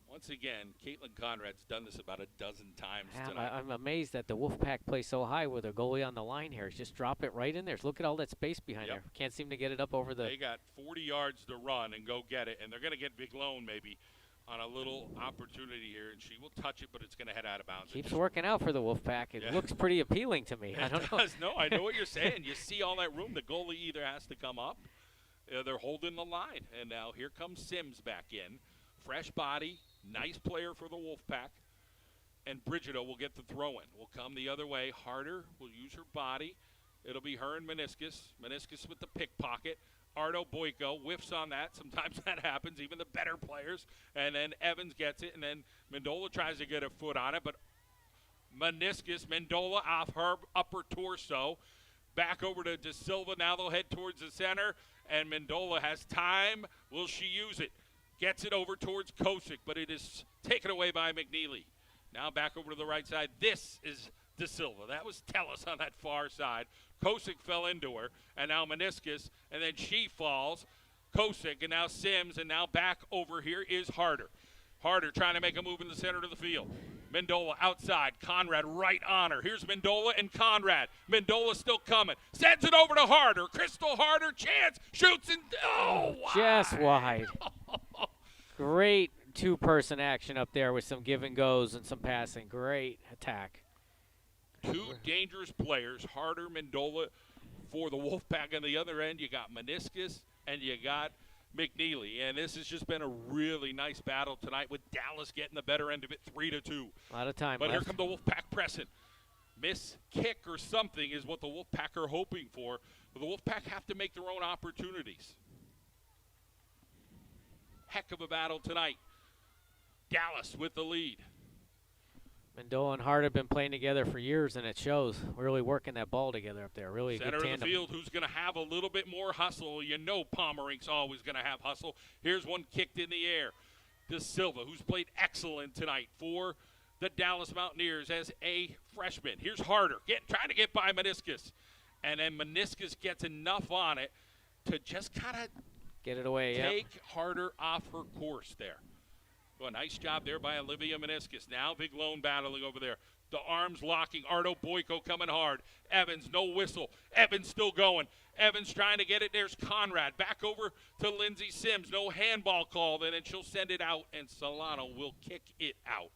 Once again, Caitlin Conrad's done this about a dozen times tonight. I'm amazed that the Wolfpack plays so high with a goalie on the line here. Just drop it right in there. Look at all that space behind there. Can't seem to get it up over the. They got 40 yards to run and go get it, and they're going to get Vigilone maybe on a little opportunity here, and she will touch it, but it's going to head out of bounds. Keeps working out for the Wolfpack. It looks pretty appealing to me. I don't know. No, I know what you're saying. You see all that room. The goalie either has to come up. They're holding the line, and now here comes Sims back in. Fresh body. Nice player for the Wolfpack. And Brigido will get the throw-in. Will come the other way. Harder will use her body. It'll be her and Maniskas. Maniskas with the pickpocket. Ardo Boyko whiffs on that. Sometimes that happens, even the better players. And then Evans gets it, and then Mendola tries to get a foot on it. But Maniskas, Mendola off her upper torso. Back over to De Silva. Now they'll head towards the center. And Mendola has time. Will she use it? Gets it over towards Kosick, but it is taken away by McNeely. Now back over to the right side. This is De Silva. That was Tellis on that far side. Kosick fell into her, and now Maniskas, and then she falls. Kosick, and now Sims, and now back over here is Harder. Harder trying to make a move in the center of the field. Mendola outside. Conrad right on her. Here's Mendola and Conrad. Mendola still coming. Sends it over to Harder. Crystal Harder, chance. Shoots and, oh, wide. Just wide. Great two-person action up there with some give and goes and some passing. Great attack. Two dangerous players, Harder, Mendola for the Wolfpack. On the other end, you got Maniskas and you got McNeely. And this has just been a really nice battle tonight with Dallas getting the better end of it, 3-2. A lot of time But left. here come the Wolfpack pressing. Miss kick or something is what the Wolfpack are hoping for. But the Wolfpack have to make their own opportunities. heck of a battle tonight. Dallas with the lead. Mendola and Hart have been playing together for years, and it shows. Really working that ball together up there. Really a Center good tandem. of the field, who's going to have a little bit more hustle. You know Pomerink's always going to have hustle. Here's one kicked in the air. De Silva, who's played excellent tonight for the Dallas Mountaineers as a freshman. Here's Harder, trying to get by Maniskas. And then Maniskas gets enough on it to just kind of get it away. Take Harder off her course there. Well, nice job there by Olivia Maniskas. Now Big Lone battling over there. The arms locking. Ardo Boyko coming hard. Evans, no whistle. Evans still going. Evans trying to get it. There's Conrad. Back over to Lindsey Sims. No handball call. Then she'll send it out, and Solano will kick it out.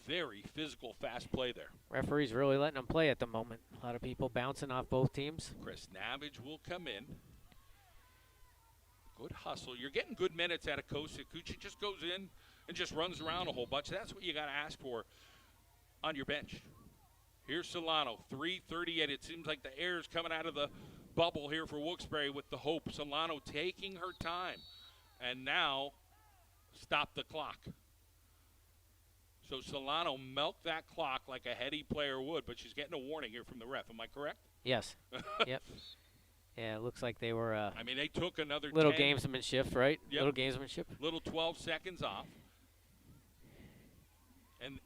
Very physical, fast play there. Referee's really letting them play at the moment. A lot of people bouncing off both teams. Chris Navage will come in. Good hustle. You're getting good minutes out of Kosa. Kuchi just goes in and just runs around a whole bunch. That's what you got to ask for on your bench. Here's Solano, 3:38. It seems like the air is coming out of the bubble here for Wilkes-barre with the hope. Solano taking her time. And now stop the clock. So Solano milked that clock like a heady player would, but she's getting a warning here from the ref. Am I correct? Yes. Yep. Yeah, it looks like they were I mean, they took another little 10, gamesmanship, right? Yep. Little gamesmanship. Little 12 seconds off. And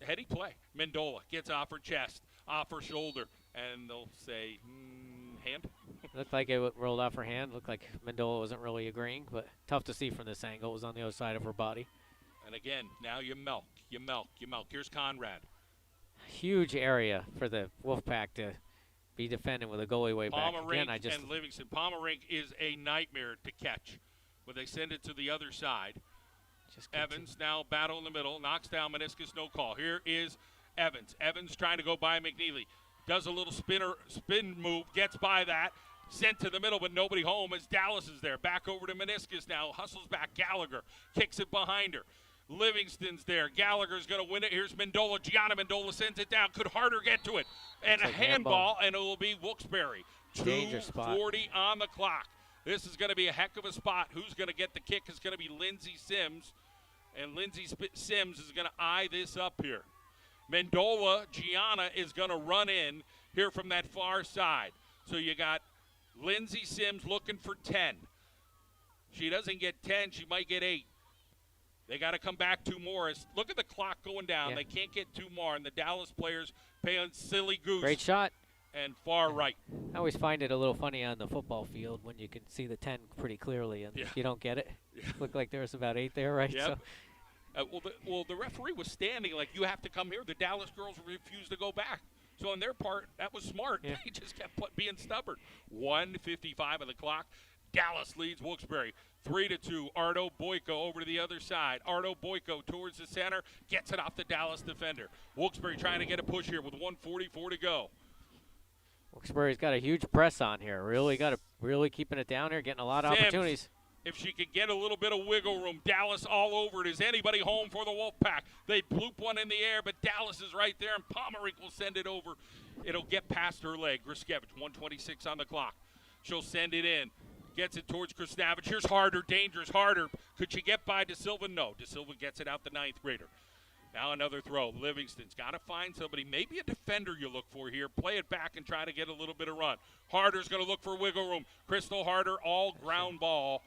heady play. Mendola gets off her chest, off her shoulder, and they'll say, hand. Looked like it rolled off her hand. Looked like Mendola wasn't really agreeing, but tough to see from this angle. It was on the other side of her body. And again, now you milk. Here's Conrad. Huge area for the Wolfpack to be defending with a goalie way back. Pomerink Again, and Livingston. Pomerink is a nightmare to catch. When they send it to the other side. Evans now battle in the middle. Knocks down Maniskas, no call. Here is Evans. Evans trying to go by McNeely. Does a little spin move. Gets by that. Sent to the middle, but nobody home as Dallas is there. Back over to Maniskas now. Hustles back. Gallagher kicks it behind her. Livingston's there. Gallagher's going to win it. Here's Mendola. Gianna Mendola sends it down. Could Harder get to it? And a handball, and it will be Wilkes-barre. 2:40 on the clock. This is going to be a heck of a spot. Who's going to get the kick is going to be Lindsey Sims. And Lindsey Sims is going to eye this up here. Mendola, Gianna is going to run in here from that far side. So you got Lindsey Sims looking for 10. She doesn't get 10. She might get 8. They got to come back 2 more. Look at the clock going down. Yeah. They can't get 2 more. And the Dallas players playing silly goose. Great shot. And far right. I always find it a little funny on the football field when you can see the 10 pretty clearly, and you don't get it. Looked like there was about 8 there, right? Yep. So, the referee was standing like, you have to come here. The Dallas girls refused to go back. So on their part, that was smart. Yeah. They just kept being stubborn. 1:55 on the clock. Dallas leads Wilkes-barre 3-2. Ardo Boyko over to the other side. Ardo Boyko towards the center. Gets it off the Dallas defender. Wilkes-barre trying to get a push here with 1:44 to go. Wilkes-barre's got a huge press on here. Really keeping it down here, getting a lot of opportunities. If she could get a little bit of wiggle room, Dallas all over it. Is anybody home for the Wolfpack? They bloop one in the air, but Dallas is right there, and Pomerink will send it over. It'll get past her leg. Griskevich, 1:26 on the clock. She'll send it in. Gets it towards Krisnavich. Here's Harder, dangerous Harder. Could she get by De Silva? No. De Silva gets it out the 9th grader. Now another throw. Livingston's got to find somebody, maybe a defender you look for here. Play it back and try to get a little bit of run. Harder's going to look for wiggle room. Crystal Harder, all ground ball.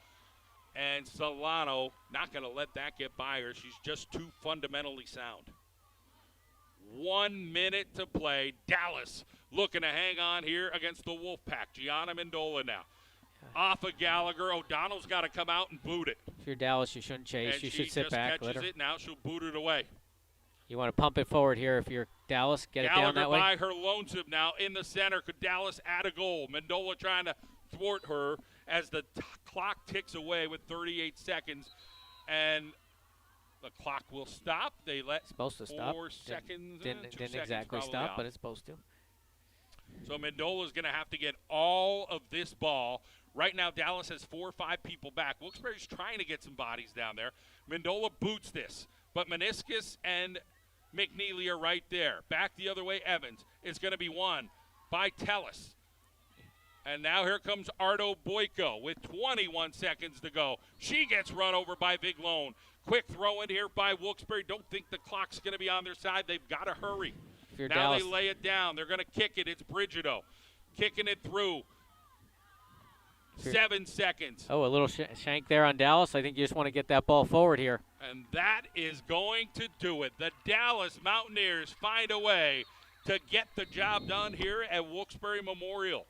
And Solano not going to let that get by her. She's just too fundamentally sound. 1 minute to play. Dallas looking to hang on here against the Wolfpack. Gianna Mendola now. Off of Gallagher. O'Donnell's got to come out and boot it. If you're Dallas, you shouldn't chase. And you should sit back. She just catches it. Now she'll boot it away. You want to pump it forward here if you're Dallas. Get Gallagher it down that way. by her lonesome now in the center. Could Dallas add a goal? Mendola trying to thwart her as the clock ticks away with 38 seconds. And the clock will stop. They let supposed to stop. 4 seconds. Didn't exactly stop, but it's supposed to. So Mendola's going to have to get all of this ball. Right now, Dallas has 4 or 5 people back. Wilkes-barre's trying to get some bodies down there. Mendola boots this, but Maniskas and McNeely are right there. Back the other way, Evans. It's going to be won by Tellis. And now here comes Ardo Boyko with 21 seconds to go. She gets run over by Viglone. Quick throw in here by Wilkes-barre. Don't think the clock's going to be on their side. They've got to hurry. Now Dallas, they lay it down. They're going to kick it. It's Brigido kicking it through. 7 seconds. Oh, a little shank there on Dallas. I think you just want to get that ball forward here. And that is going to do it. The Dallas Mountaineers find a way to get the job done here at Wilkes-barre Memorial.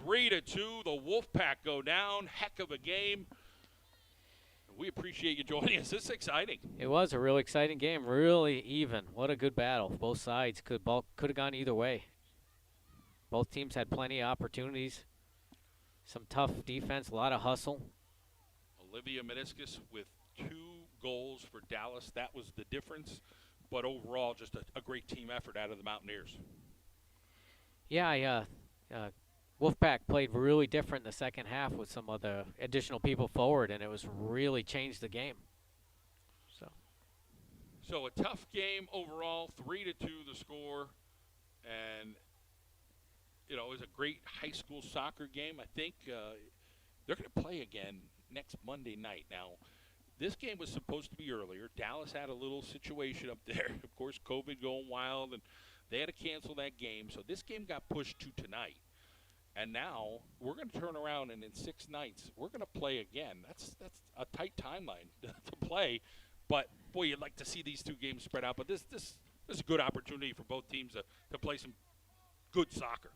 3-2, the Wolfpack go down. Heck of a game. We appreciate you joining us. This is exciting. It was a really exciting game, really even. What a good battle. Both sides could have gone either way. Both teams had plenty of opportunities. Some tough defense, a lot of hustle. Olivia Maniskas with 2 goals for Dallas. That was the difference. But overall, just a great team effort out of the Mountaineers. Yeah, Wolfpack played really different in the second half with some of the additional people forward, and it was really changed the game. So a tough game overall, 3-2 the score, and it was a great high school soccer game. I think they're going to play again next Monday night. Now, this game was supposed to be earlier. Dallas had a little situation up there. Of course, COVID going wild, and they had to cancel that game. So this game got pushed to tonight. And now we're going to turn around, and in 6 nights, we're going to play again. That's a tight timeline to play. But, boy, you'd like to see these 2 games spread out. But this is a good opportunity for both teams to play some good soccer.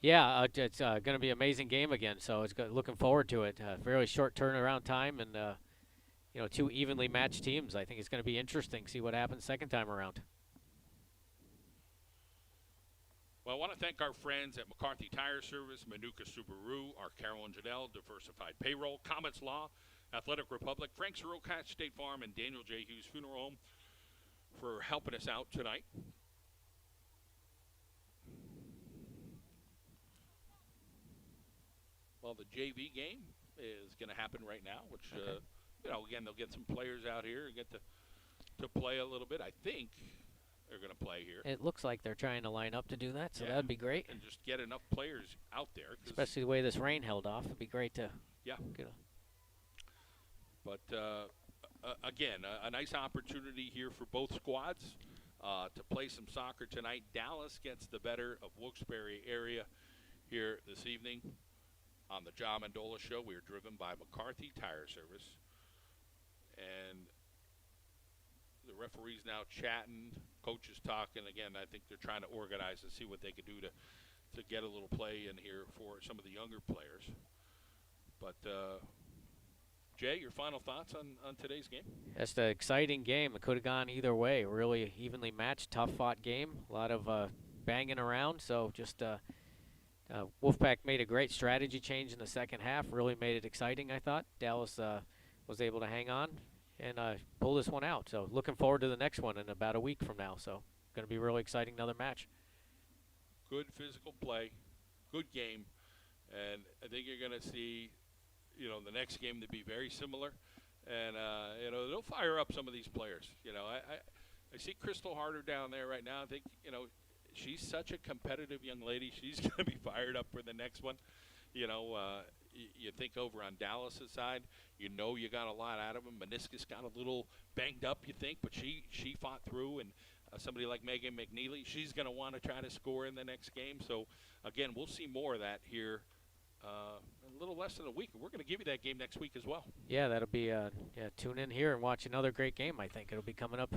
Yeah, it's going to be an amazing game again, so it's looking forward to it. Fairly short turnaround time, and 2 evenly matched teams. I think it's going to be interesting. See what happens second time around. Well, I want to thank our friends at McCarthy Tire Service, Manuka Subaru, our Carol and Janelle, Diversified Payroll, Comets Law, Athletic Republic, Frank Sirocatch State Farm, and Daniel J. Hughes Funeral Home for helping us out tonight. Well, the JV game is going to happen right now, which, again, they'll get some players out here and get to play a little bit. I think they're going to play here. It looks like they're trying to line up to do that, so that'd be great. And just get enough players out there. Especially the way this rain held off. It'd be great to get But, again, a nice opportunity here for both squads to play some soccer tonight. Dallas gets the better of Wilkes-barre area here this evening. On the John Mendola Show, we are driven by McCarthy Tire Service. And the referee's now chatting, coaches talking. Again, I think they're trying to organize and see what they could do to get a little play in here for some of the younger players. But, Jay, your final thoughts on today's game? That's an exciting game. It could have gone either way. Really evenly matched, tough-fought game. A lot of banging around, so just Wolfpack made a great strategy change in the second half, really made it exciting, I thought. Dallas was able to hang on and pull this one out. So looking forward to the next one in about a week from now. So going to be really exciting, another match. Good physical play, good game, and I think you're going to see, the next game to be very similar. And, they'll fire up some of these players. I see Crystal Harder down there right now. I think, she's such a competitive young lady. She's going to be fired up for the next one. You think over on Dallas' side, you got a lot out of him. Maniskas got a little banged up, you think, but she fought through. And somebody like Megan McNeely, she's going to want to try to score in the next game. So, again, we'll see more of that here a little less than a week. We're going to give you that game next week as well. Yeah, that'll be tune in here and watch another great game, I think. It'll be coming up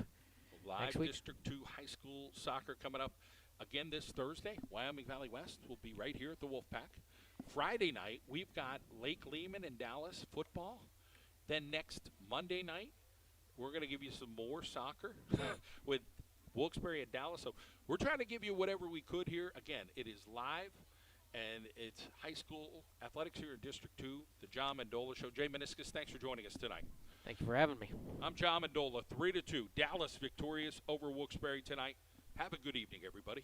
Live next week. District 2 high school soccer coming up. Again, this Thursday, Wyoming Valley West will be right here at the Wolfpack. Friday night, we've got Lake Lehman and Dallas football. Then next Monday night, we're going to give you some more soccer with Wilkes-barre and Dallas. So we're trying to give you whatever we could here. Again, it is live, and it's high school athletics here in District 2, the John Mendola Show. Jay Maniskas, thanks for joining us tonight. Thank you for having me. I'm John Mendola, 3-2. Dallas victorious over Wilkes-barre tonight. Have a good evening, everybody.